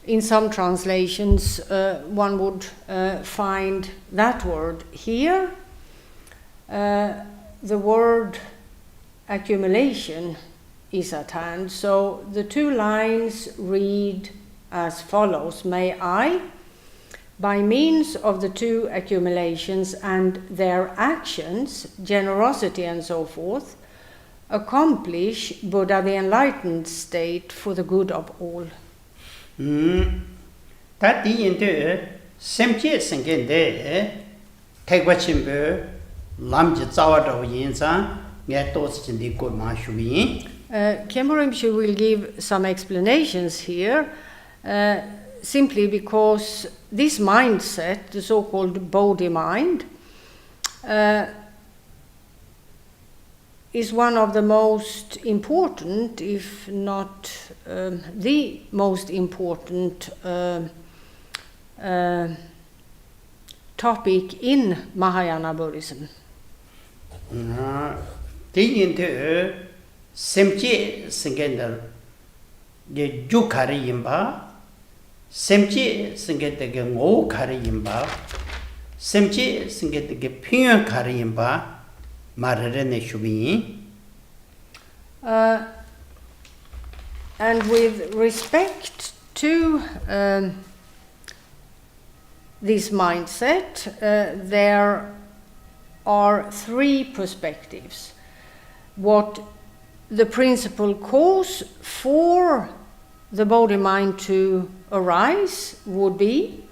[SPEAKER 2] in some translations one would find that word. Here the word accumulation is at hand, so the two lines read as follows: May I, by means of the two accumulations and their actions, generosity and so forth, accomplish Buddha the enlightened state for the good of all.
[SPEAKER 1] That the into Semche Sengende, Tegwachimber, Lamja Zawado Yinsa, Yatos in the good Mashui.
[SPEAKER 2] Khenpo Rinpoche will give some explanations here, simply because this mindset, the so-called bodhi mind, is one of the most important, if not the most important topic in Mahayana Buddhism.
[SPEAKER 1] The into Semche Sengender ge ju kari yimba, semchi singete ge ngo kari yimba, semchi singete ge pinyo kari yimba, marare ne shubi.
[SPEAKER 2] And with respect to this mindset, there are three perspectives. What the principal cause for the body-mind to arise would be.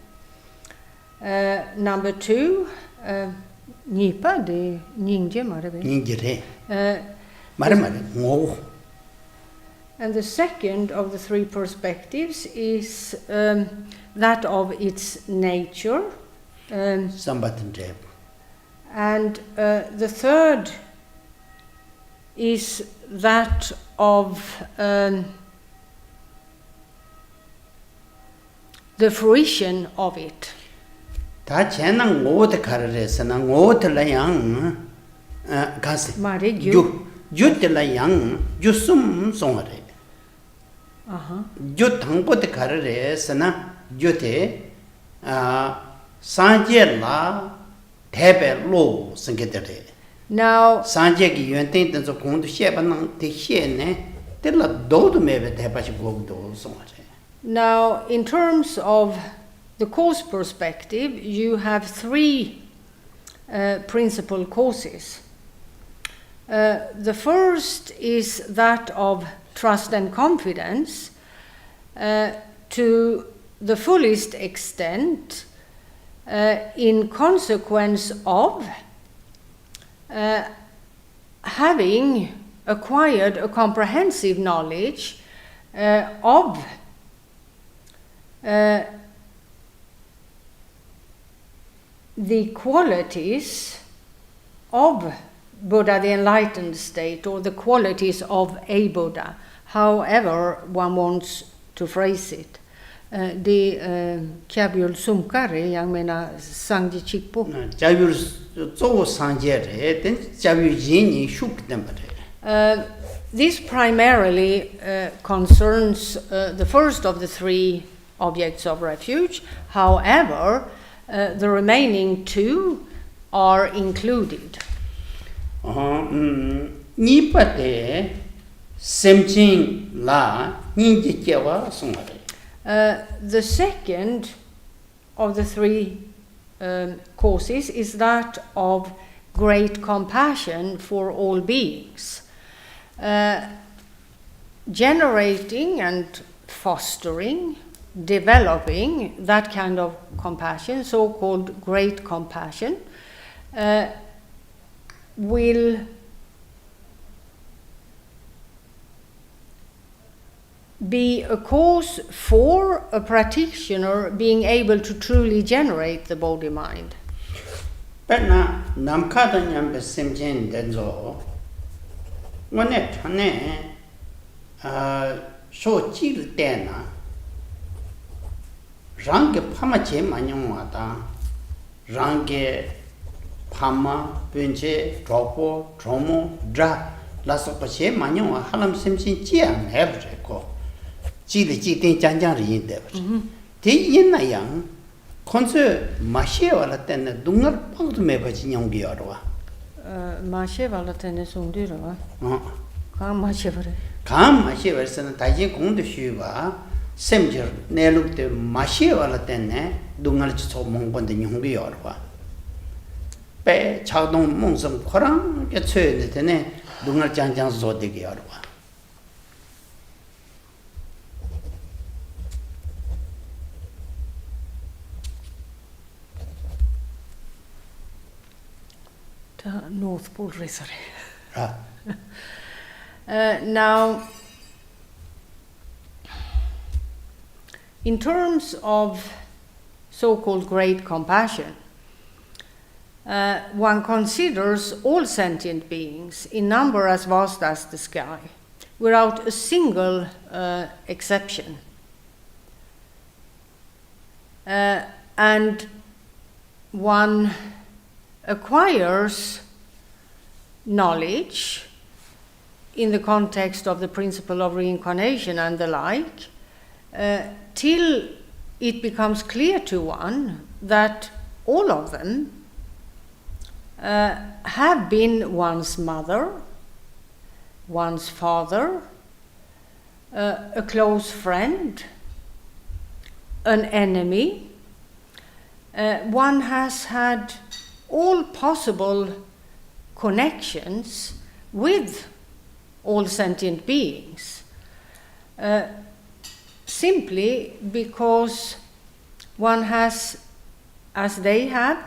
[SPEAKER 2] Number two, Nipa de Ningje Marabe.
[SPEAKER 1] Ningje Mare ngo.
[SPEAKER 2] And the second of the three perspectives is that of its nature. And the third is that of the fruition of it.
[SPEAKER 1] Ta chena ngo de karare sana ngo de la yang gas.
[SPEAKER 2] Mare
[SPEAKER 1] ju de la yang ju sum songare. Jo thangpo te karare sana jo te sanje la thebe lo sangetere.
[SPEAKER 2] Now
[SPEAKER 1] sanje ki yuan ten tenzo kong tu xeba nang te xie ne te la do tu mebe theba chi gog do songare.
[SPEAKER 2] Now in terms of the cause perspective, you have three principal causes. The first is that of trust and confidence to the fullest extent in consequence of having acquired a comprehensive knowledge of the qualities of Buddha, the enlightened state, or the qualities of a Buddha, however one wants to phrase it. Det Kyabyul Sumkare, jag menar Sangye Chikpo.
[SPEAKER 1] Kyabyul so Sangye, then Kyabyul Jini Shuk Dembare.
[SPEAKER 2] This primarily concerns the first of the three objects of refuge. However, the remaining two are included.
[SPEAKER 1] Nipate Semchin La Ninjikewa Sungare.
[SPEAKER 2] The second of the three causes is that of great compassion for all beings. Generating and fostering, developing that kind of compassion, so-called great compassion, will be a cause for a practitioner being able to truly generate the body-mind.
[SPEAKER 1] Perna namkada nyambe semjen denzo wane thane sho chil tena range phama che manyongwa ta range phama penche dropo dromo dra laso pache manyongwa halam semjen chia mebre ko chile chi ten janjang ri de te yin na yang konse mashe wala ten dungar pangtu me ba chi nyong gi arwa
[SPEAKER 2] mashe wala ten sung di ra ka mashe bare
[SPEAKER 1] kam mashe versan ta ji gong de shu ba semjer ne luk de mashe wala ten ne dungar chi so mong kon de nyong gi arwa pe cha dong mong sam khorang ge chhe de ne dungar janjang so de gi arwa.
[SPEAKER 2] North Pole Racer. Now, in terms of so-called great compassion, one considers all sentient beings in number as vast as the sky, without a single exception. And one acquires knowledge in the context of the principle of reincarnation and the like, till it becomes clear to one that all of them have been one's mother, one's father, a close friend, an enemy. One has had all possible connections with all sentient beings, simply because one has, as they have,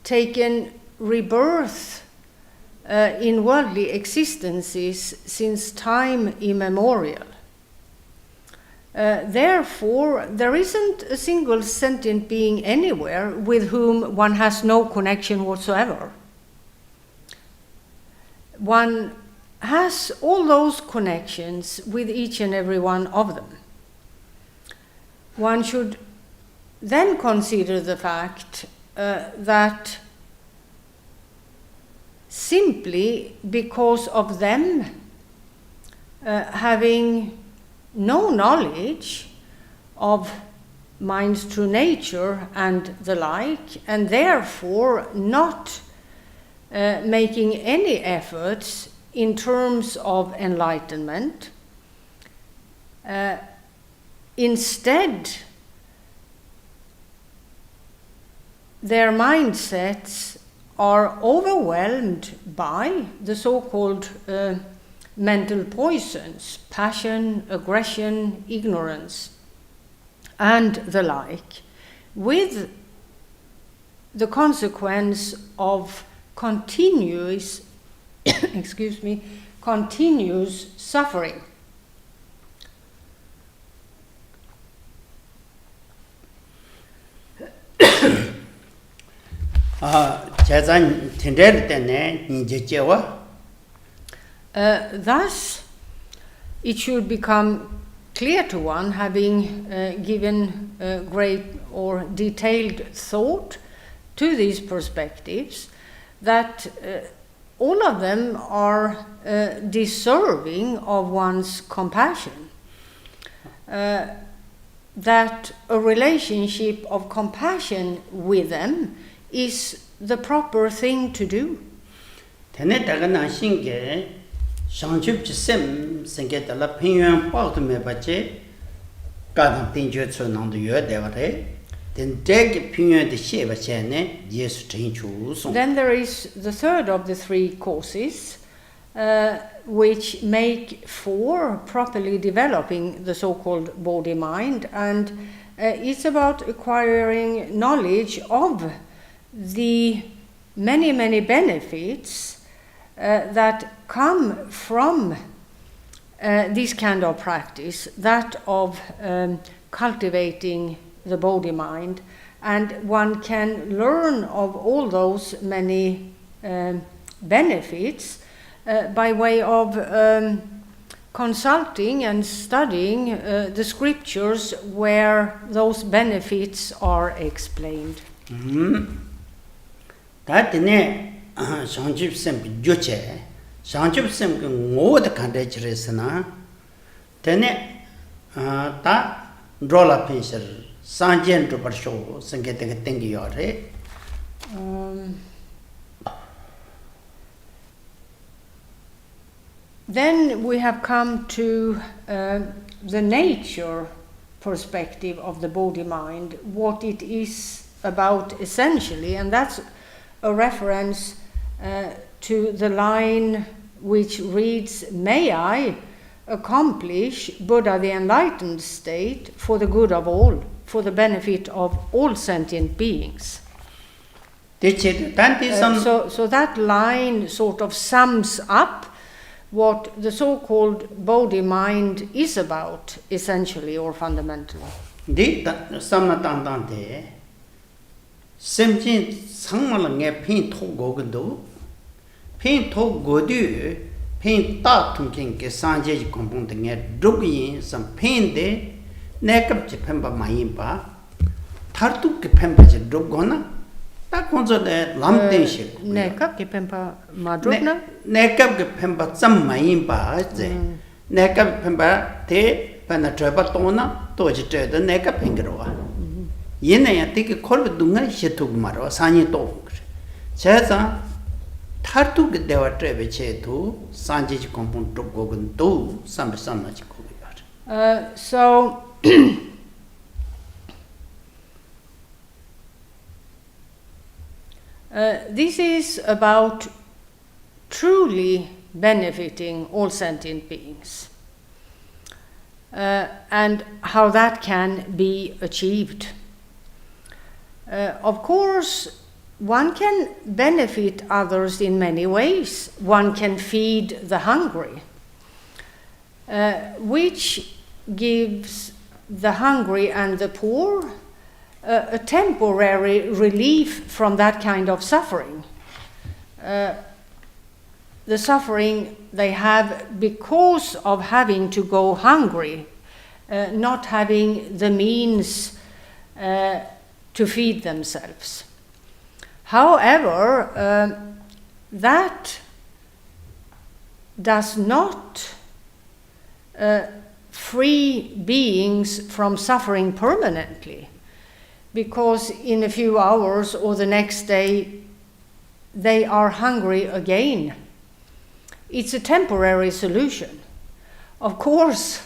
[SPEAKER 2] taken rebirth in worldly existences since time immemorial. Therefore, there isn't a single sentient being anywhere with whom one has no connection whatsoever. One has all those connections with each and every one of them. One should then consider the fact that simply because of them having no knowledge of mind's true nature and the like, and therefore not making any efforts in terms of enlightenment, instead their mindsets are overwhelmed by the so-called mental poisons, passion, aggression, ignorance, and the like, with the consequence of continuous continuous suffering. Thus, it should become clear to one, having given great or detailed thought to these perspectives, that all of them are deserving of one's compassion. That a relationship of compassion with them is the proper thing to do.
[SPEAKER 1] Shangchup Sem Sengeta La Pinyon Portme Bache, Gadam Pinjutsu Nand Yodevare, then Deg Pinyon de Sheva Chene, yes, Tinchu.
[SPEAKER 2] Then there is the third of the three courses, which make for properly developing the so-called body mind, and it's about acquiring knowledge of the many, many benefits that come from this kind of practice, that of cultivating the body mind, and one can learn of all those many benefits by way of consulting and studying the scriptures where those benefits are explained.
[SPEAKER 1] Shangchup Sem Juche, Shangchup Sem Ngod Kandechresana, Tene Ta Drola Pinsel, Sanjan to Parsho, Sangeta Tengiore.
[SPEAKER 2] Then we have come to the nature perspective of the body mind, what it is about essentially, and that's a reference to the line which reads, "May I accomplish Buddha the enlightened state for the good of all, for the benefit of all sentient beings." So that line sort of sums up what the so-called body mind is about, essentially or fundamentally.
[SPEAKER 1] Semjin Sangmalang Pain Togodo, Pain Togodu, Pain Tatunking, Sanje compounding at Drugi, some pain de, neck of Jepemba Maimba, Tartuk Pemba Drugona, Ta konzo de lam den shi.
[SPEAKER 2] Nekap ki pempa madrupna.
[SPEAKER 1] Nekap ge pemba tsam mayin ba ze. Nekap pemba te pana treba tona to ji te de nekap pengro wa. Yena ya te ke khol dunga shi tu maro sani to. Cheza tartu ge dewa trebe che tu sanji ji kompon to gogun to sam sam na ji ko ya.
[SPEAKER 2] So this is about truly benefiting all sentient beings and how that can be achieved. Of course, one can benefit others in many ways. One can feed the hungry, which gives the hungry and the poor a temporary relief from that kind of suffering. The suffering they have because of having to go hungry, not having the means to feed themselves. However, that does not free beings from suffering permanently, because in a few hours or the next day they are hungry again. It's a temporary solution. Of course,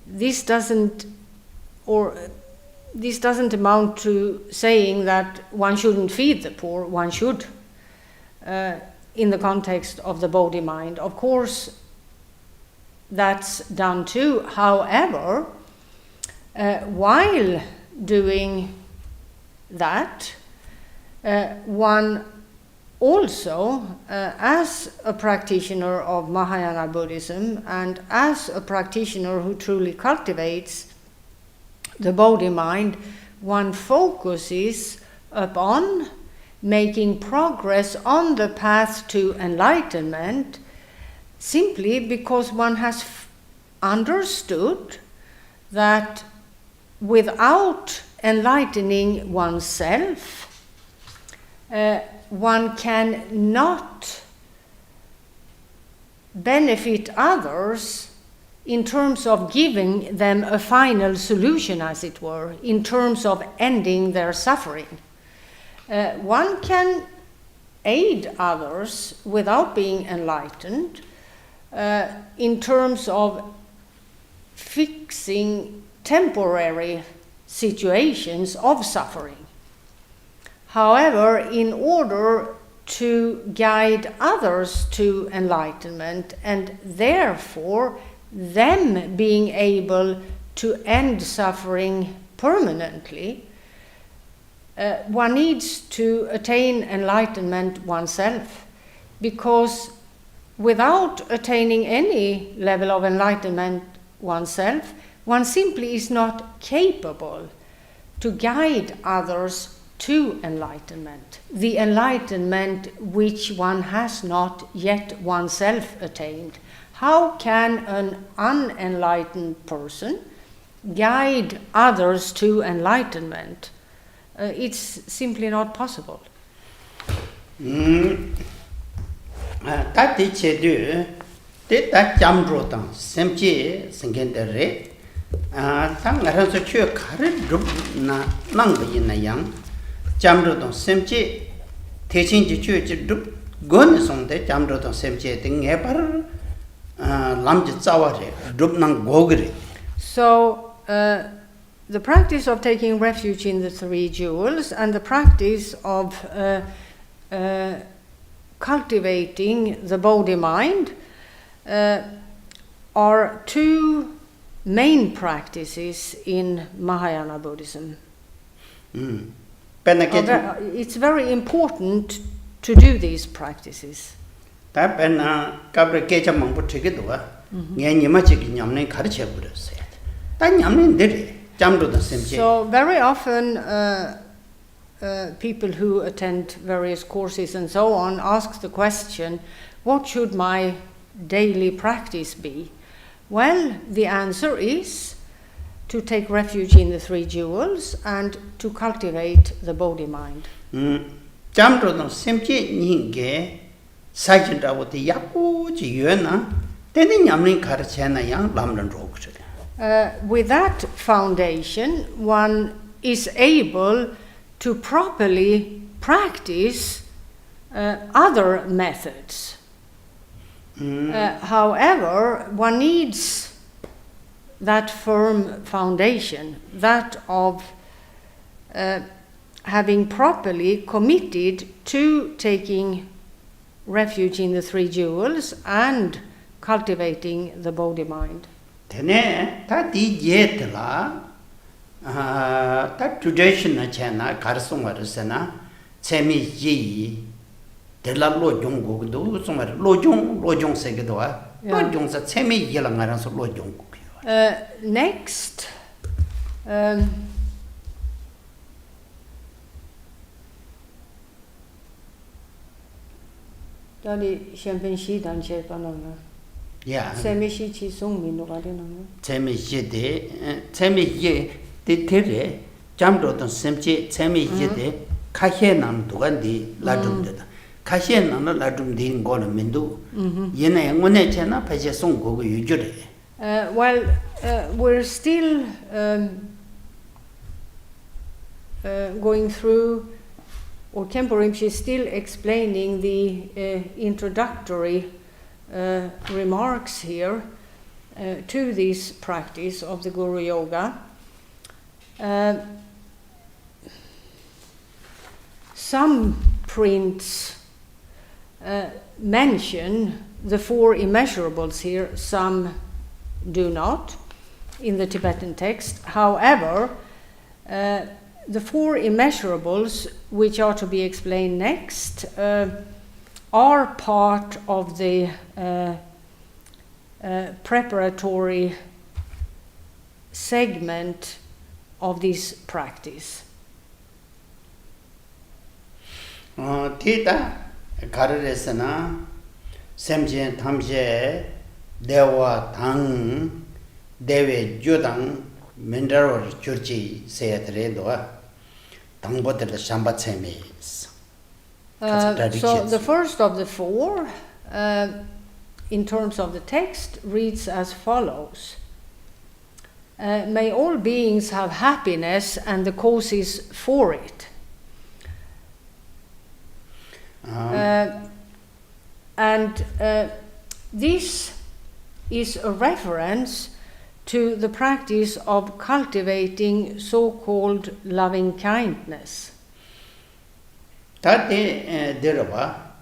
[SPEAKER 2] this doesn't amount to saying that one shouldn't feed the poor. One should, in the context of the body-mind. Of course, that's done too. However, while doing that, one also, as a practitioner of Mahayana Buddhism and as a practitioner who truly cultivates the body-mind, one focuses upon making progress on the path to enlightenment simply because one has understood that without enlightening oneself, one cannot benefit others in terms of giving them a final solution, as it were, in terms of ending their suffering. One can aid others without being enlightened in terms of fixing temporary situations of suffering. However, in order to guide others to enlightenment and therefore them being able to end suffering permanently, one needs to attain enlightenment oneself, because without attaining any level of enlightenment oneself, one simply is not capable to guide others to enlightenment, the enlightenment which one has not yet oneself attained. How can an unenlightened person guide others to enlightenment? It's simply not possible.
[SPEAKER 1] Tati chedu, te ta jamro tang semche sengende tang ngaranso chue kare drup na nangba yin na yang jamro tang semche techin ji chue ji drup gon song de jamro tang semche de ngebar lam ji tsawa re drup nang gogre.
[SPEAKER 2] So the practice of taking refuge in the three jewels and the practice of cultivating the body-mind are two main practices in Mahayana Buddhism. It's very important to do these practices.
[SPEAKER 1] So
[SPEAKER 2] very often people who attend various courses and so on ask the question, what should my daily practice be? Well, the answer is to take refuge in the three jewels and to cultivate the body mind.
[SPEAKER 1] 잠도도 심지 닝게 사진다고도 약고지 유나 때는 냠린 가르쳐나 양 람런 로그죠.
[SPEAKER 2] With that foundation, one is able to properly practice other methods. However, one needs that firm foundation, that of having properly committed to taking refuge in the three jewels and cultivating the body mind.
[SPEAKER 1] 되네 다 디제트라 다 traditional chana 가르송마르스나 재미지 데라로 용고도 정말 로종 세계도와 로종사 재미지랑 알아서 로종.
[SPEAKER 2] Next, Dali championship dan chepananga.
[SPEAKER 1] Yeah.
[SPEAKER 2] Semishi chi sung minuga denanga.
[SPEAKER 1] 재미지 데테레 잠도도 심지 재미지데 카헤남 도간디 라dum데다. 카헤남 라dum딘 거는 민도 얘네 영원에 제나 배제 송 거고 유저래.
[SPEAKER 2] Well, we're still going through, or Khenpo Rinpoche is still explaining the introductory remarks here to this practice of the Guru Yoga. Some prints mention the four immeasurables here, some do not in the Tibetan text. However, the four immeasurables, which are to be explained next, are part of the preparatory segment of this practice.
[SPEAKER 1] 티다 가르레스나 샘제 탐제 대와 당 대외 주당 멘다로 줄지 세야드레도아 당보들 샴바체미스.
[SPEAKER 2] So the first of the four, in terms of the text, reads as follows. May all beings have happiness and the causes for it. And this is a reference to the practice of cultivating so-called loving kindness.
[SPEAKER 1] 다데 데르바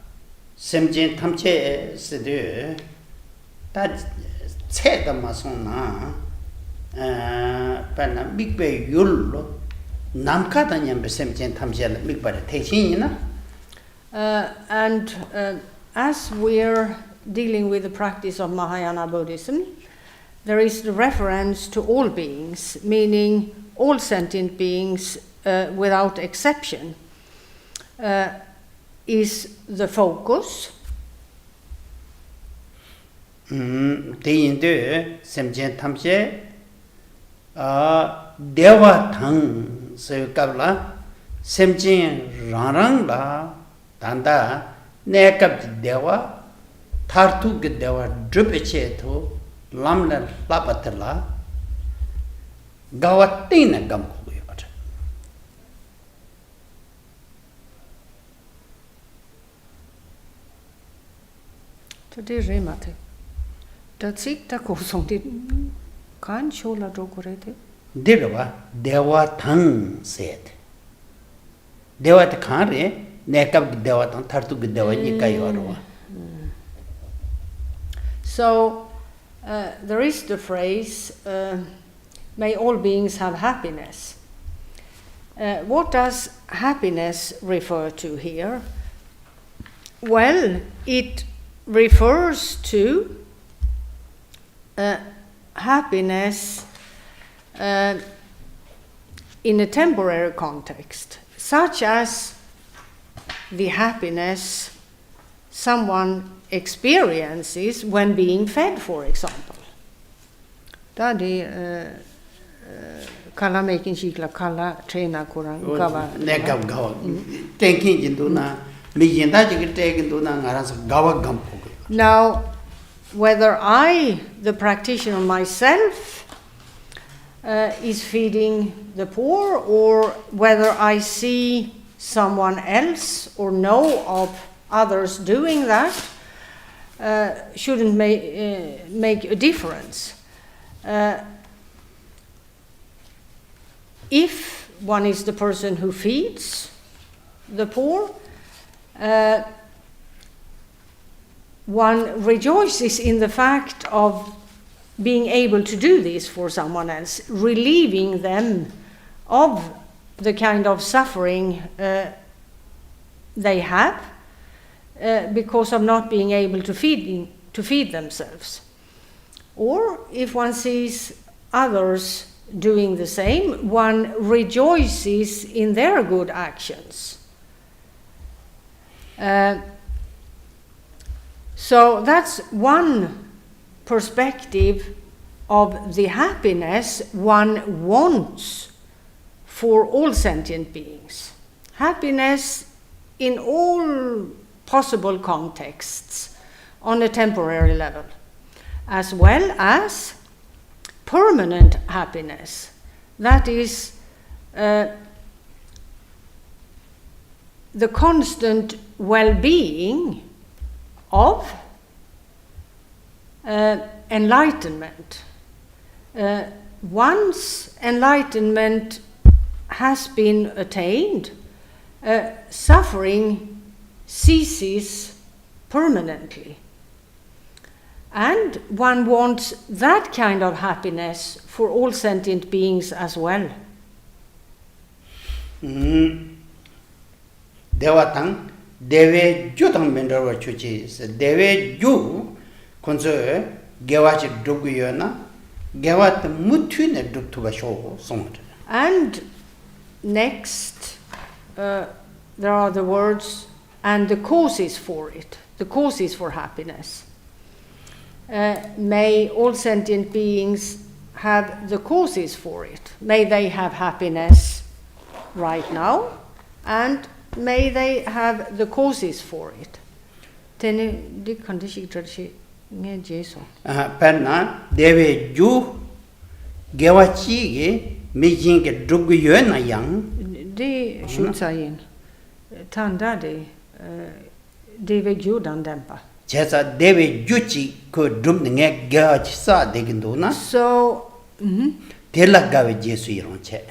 [SPEAKER 1] 샘진 탐체 스드 다 체다 마송나 빠나 빅베 율로 남카다냐 샘진 탐제 빅바르 대신이나.
[SPEAKER 2] And as we're dealing with the practice of Mahayana Buddhism, there is the reference to all beings, meaning all sentient beings without exception, is the focus.
[SPEAKER 1] 대인들 샘진 탐제 대화 당 서갑라 샘진 라랑라 단다 내갑 대화 타르투 대화 드베체토 람라 라바틀라 가와티나 감고요.
[SPEAKER 2] Det rimmar till. Det siktar ko som det kan chola dokorete.
[SPEAKER 1] 데르와 대화 당 세트 대화 칸레 내갑 대화 당 타르투 대화 니까요로.
[SPEAKER 2] So there is the phrase, may all beings have happiness. What does happiness refer to here? Well, it refers to happiness in a temporary context, such as the happiness someone experiences when being fed, for example. Det är kala making shikla kala trainer kurang gawa.
[SPEAKER 1] Negav gawa. Taking into na, me in that you can take into Nangaras gawa gampo.
[SPEAKER 2] Now, whether I, the practitioner myself, is feeding the poor, or whether I see someone else or know of others doing that, shouldn't make a difference. If one is the person who feeds the poor, one rejoices in the fact of being able to do this for someone else, relieving them of the kind of suffering they have because of not being able to feed themselves. Or if one sees others doing the same, one rejoices in their good actions. So that's one perspective of the happiness one wants for all sentient beings. Happiness in all possible contexts on a temporary level, as well as permanent happiness. That is the constant well-being of enlightenment. Once enlightenment has been attained, suffering ceases permanently. And one wants that kind of happiness for all sentient beings as well.
[SPEAKER 1] Devatang, Deve Jutang Mendover Chuchis, Deve Ju, Conser, Gewach Duguyana, Gewat Mutune Duktuba show, somewhat.
[SPEAKER 2] And next, there are the words, and the causes for it, the causes for happiness. May all sentient beings have the causes for it. May they have happiness right now, and may they have the causes for it.
[SPEAKER 1] Penna, Deve Ju, Gewachi, making Duguyana young.
[SPEAKER 2] Det skjutsar in. Tanda det. Det är Judan dämpa.
[SPEAKER 1] Chesa Deve Juchi could drum the neck gach sa de gindona.
[SPEAKER 2] So,
[SPEAKER 1] Tella Gavi Jesu Ironche.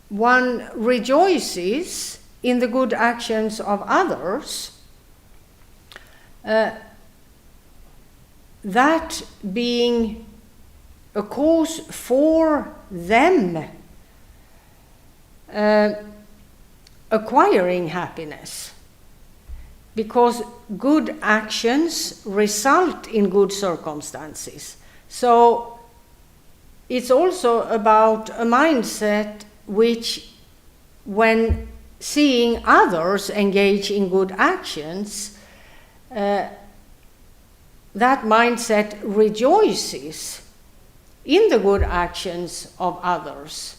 [SPEAKER 2] one rejoices in the good actions of others, that being a cause for them acquiring happiness, because good actions result in good circumstances. So it's also about a mindset which, when seeing others engage in good actions, that mindset rejoices in the good actions of others,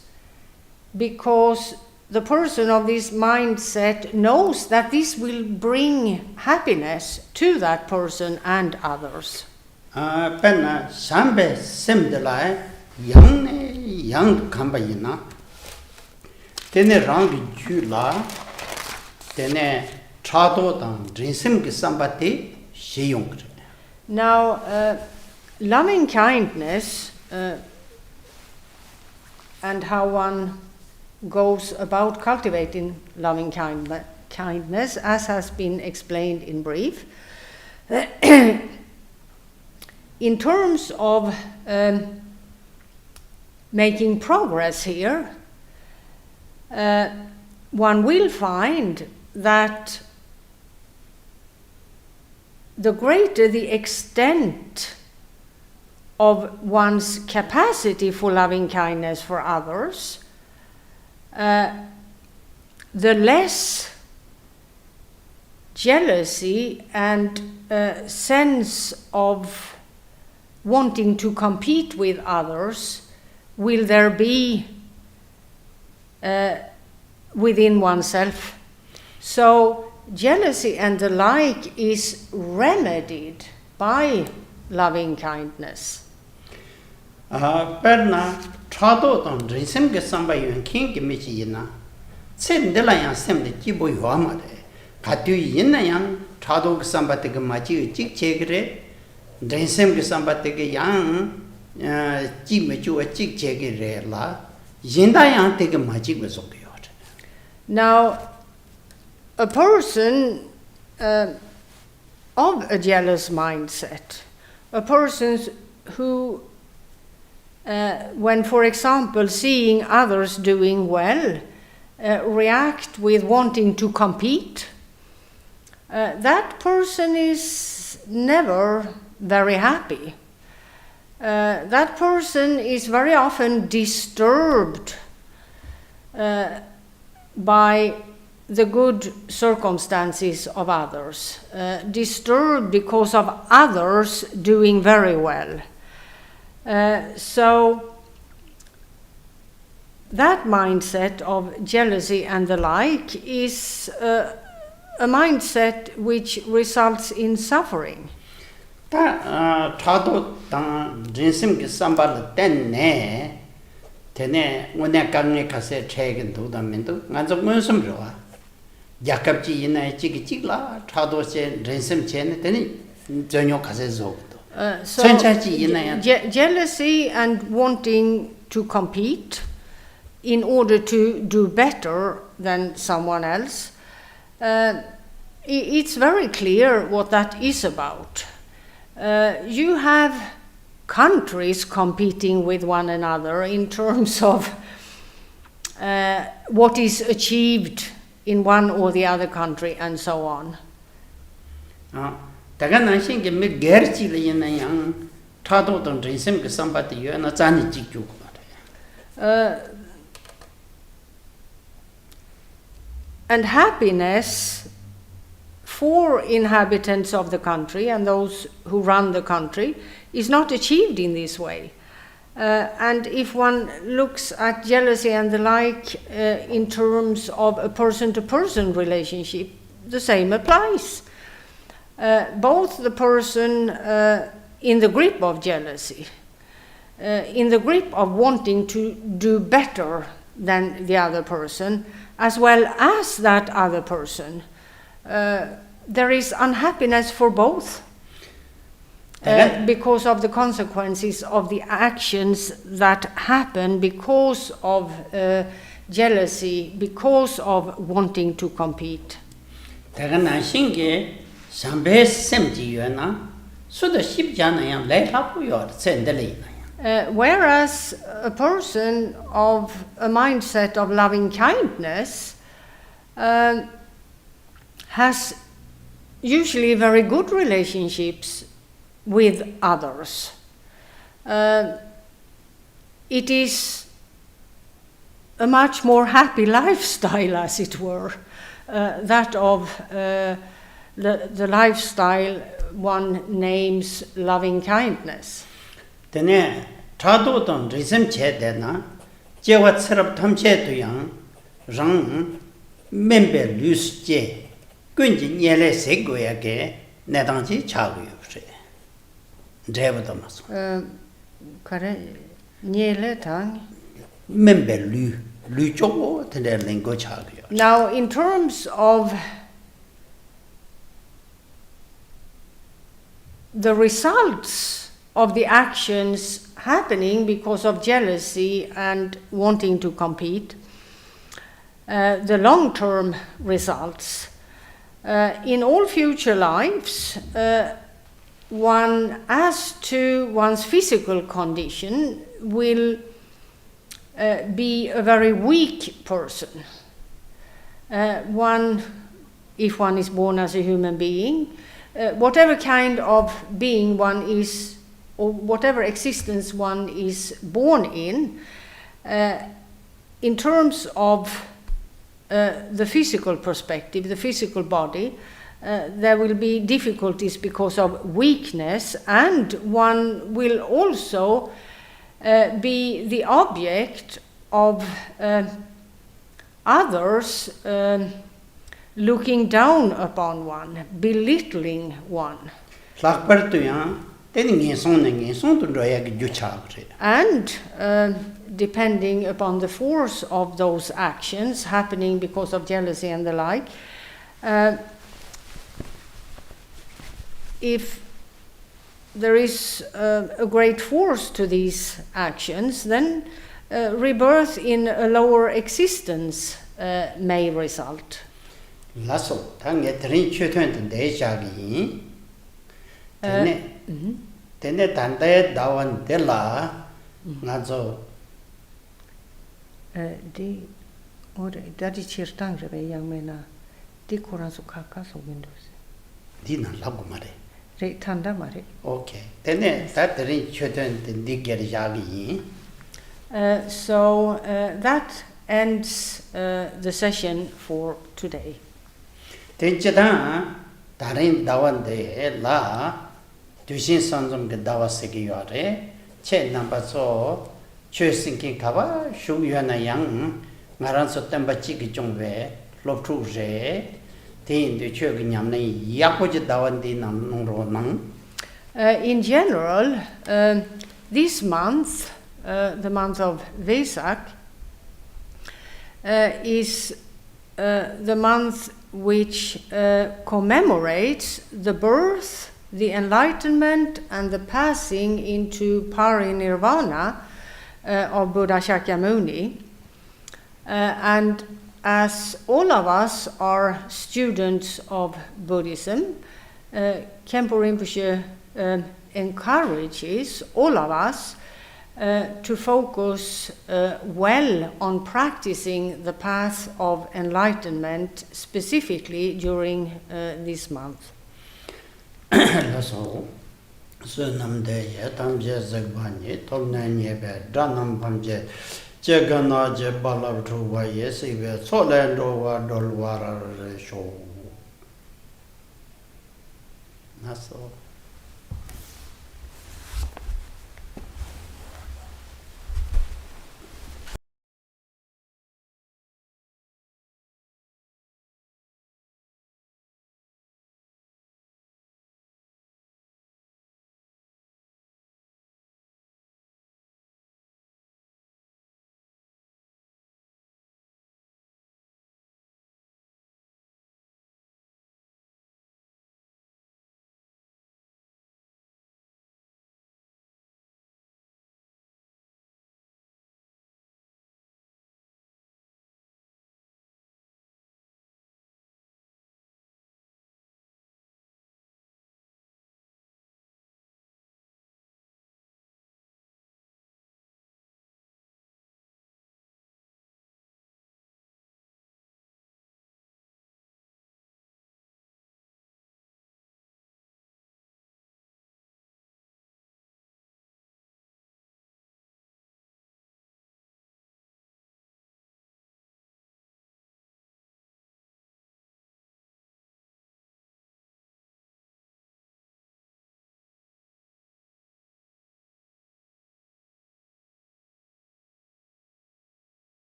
[SPEAKER 2] because the person of this mindset knows that this will bring happiness to that person and others.
[SPEAKER 1] Penna Sambe Semdelai, young Kambayina, Tene Rangi Jula, Tene Trado Dan, Drinsim Sambati, Sheyung.
[SPEAKER 2] Now, loving kindness and how one goes about cultivating loving kindness, as has been explained in brief. In terms of making progress here, one will find that the greater the extent of one's capacity for loving kindness for others, the less jealousy and sense of wanting to compete with others will there be within oneself. So jealousy and the like is remedied by loving kindness.
[SPEAKER 1] Perna Chado don Risim ke Samba Yun King Gimichi Yina. Sen de la yang sem de Jibo Yama de. Katu Yina yang Chado Samba Tega Machi Jik Chegre. Risim ke Samba Tega Yang Jigme Ju a Jik Chegre la. Yinda yang Tega Machi was okay.
[SPEAKER 2] Now, a person of a jealous mindset, a person who, when, for example, seeing others doing well, react with wanting to compete, that person is never very happy. That person is very often disturbed by the good circumstances of others, disturbed because of others doing very well. So that mindset of jealousy and the like is a mindset which results in suffering.
[SPEAKER 1] Tene ngone kangne kase chegen do da mendo nganzo ngonsum roa yakabji ina chigi chigla chado che rensem chen tene jonyo kase zo
[SPEAKER 2] So jealousy and wanting to compete in order to do better than someone else, it's very clear what that is about. You have countries competing with one another in terms of what is achieved in one or the other country and so on. And happiness for inhabitants of the country and those who run the country is not achieved in this way. And if one looks at jealousy and the like in terms of a person-to-person relationship, the same applies. Both the person in the grip of jealousy, in the grip of wanting to do better than the other person, as well as that other person, there is unhappiness for both. Because of the consequences of the actions that happen because of jealousy, because of wanting to compete. Whereas a person of a mindset of loving kindness has usually very good relationships with others. It is a much more happy lifestyle, as it were, that of the lifestyle one names loving kindness.
[SPEAKER 1] Tene chado don rizem che de na jewa tsarab tamche tu yang rang membe lus je kunji nyele se goya ge nedangji chagu yo se dreva da maso
[SPEAKER 2] kare nyele tang
[SPEAKER 1] membe lu chogo tene lengo chagu yo.
[SPEAKER 2] Now, in terms of the results of the actions happening because of jealousy and wanting to compete, the long-term results, in all future lives, one, as to one's physical condition, will be a very weak person. One, if one is born as a human being, whatever kind of being one is, or whatever existence one is born in terms of the physical perspective, the physical body, there will be difficulties because of weakness, and one will also be the object of others looking down upon one, belittling one. And depending upon the force of those actions happening because of jealousy and the like, if there is a great force to these actions, then rebirth in a lower existence may result.
[SPEAKER 1] Okay.
[SPEAKER 2] So that ends the session for today.
[SPEAKER 1] 다른 다원데 라 두신 선점게 다와세기 요래 체 넘버서 최신기 가봐 슈유나 양 나란서 템바치기 좀베 롭투제 대인도 최기 냠네 약고지 다원데 남롱로낭.
[SPEAKER 2] In general, this month, the month of Vesak, is the month which commemorates the birth, the enlightenment, and the passing into parinirvana of Buddha Shakyamuni. And as all of us are students of Buddhism, Khenpo Rinpoche encourages all of us to focus well on practicing the path of enlightenment, specifically during this month.
[SPEAKER 1] That's all.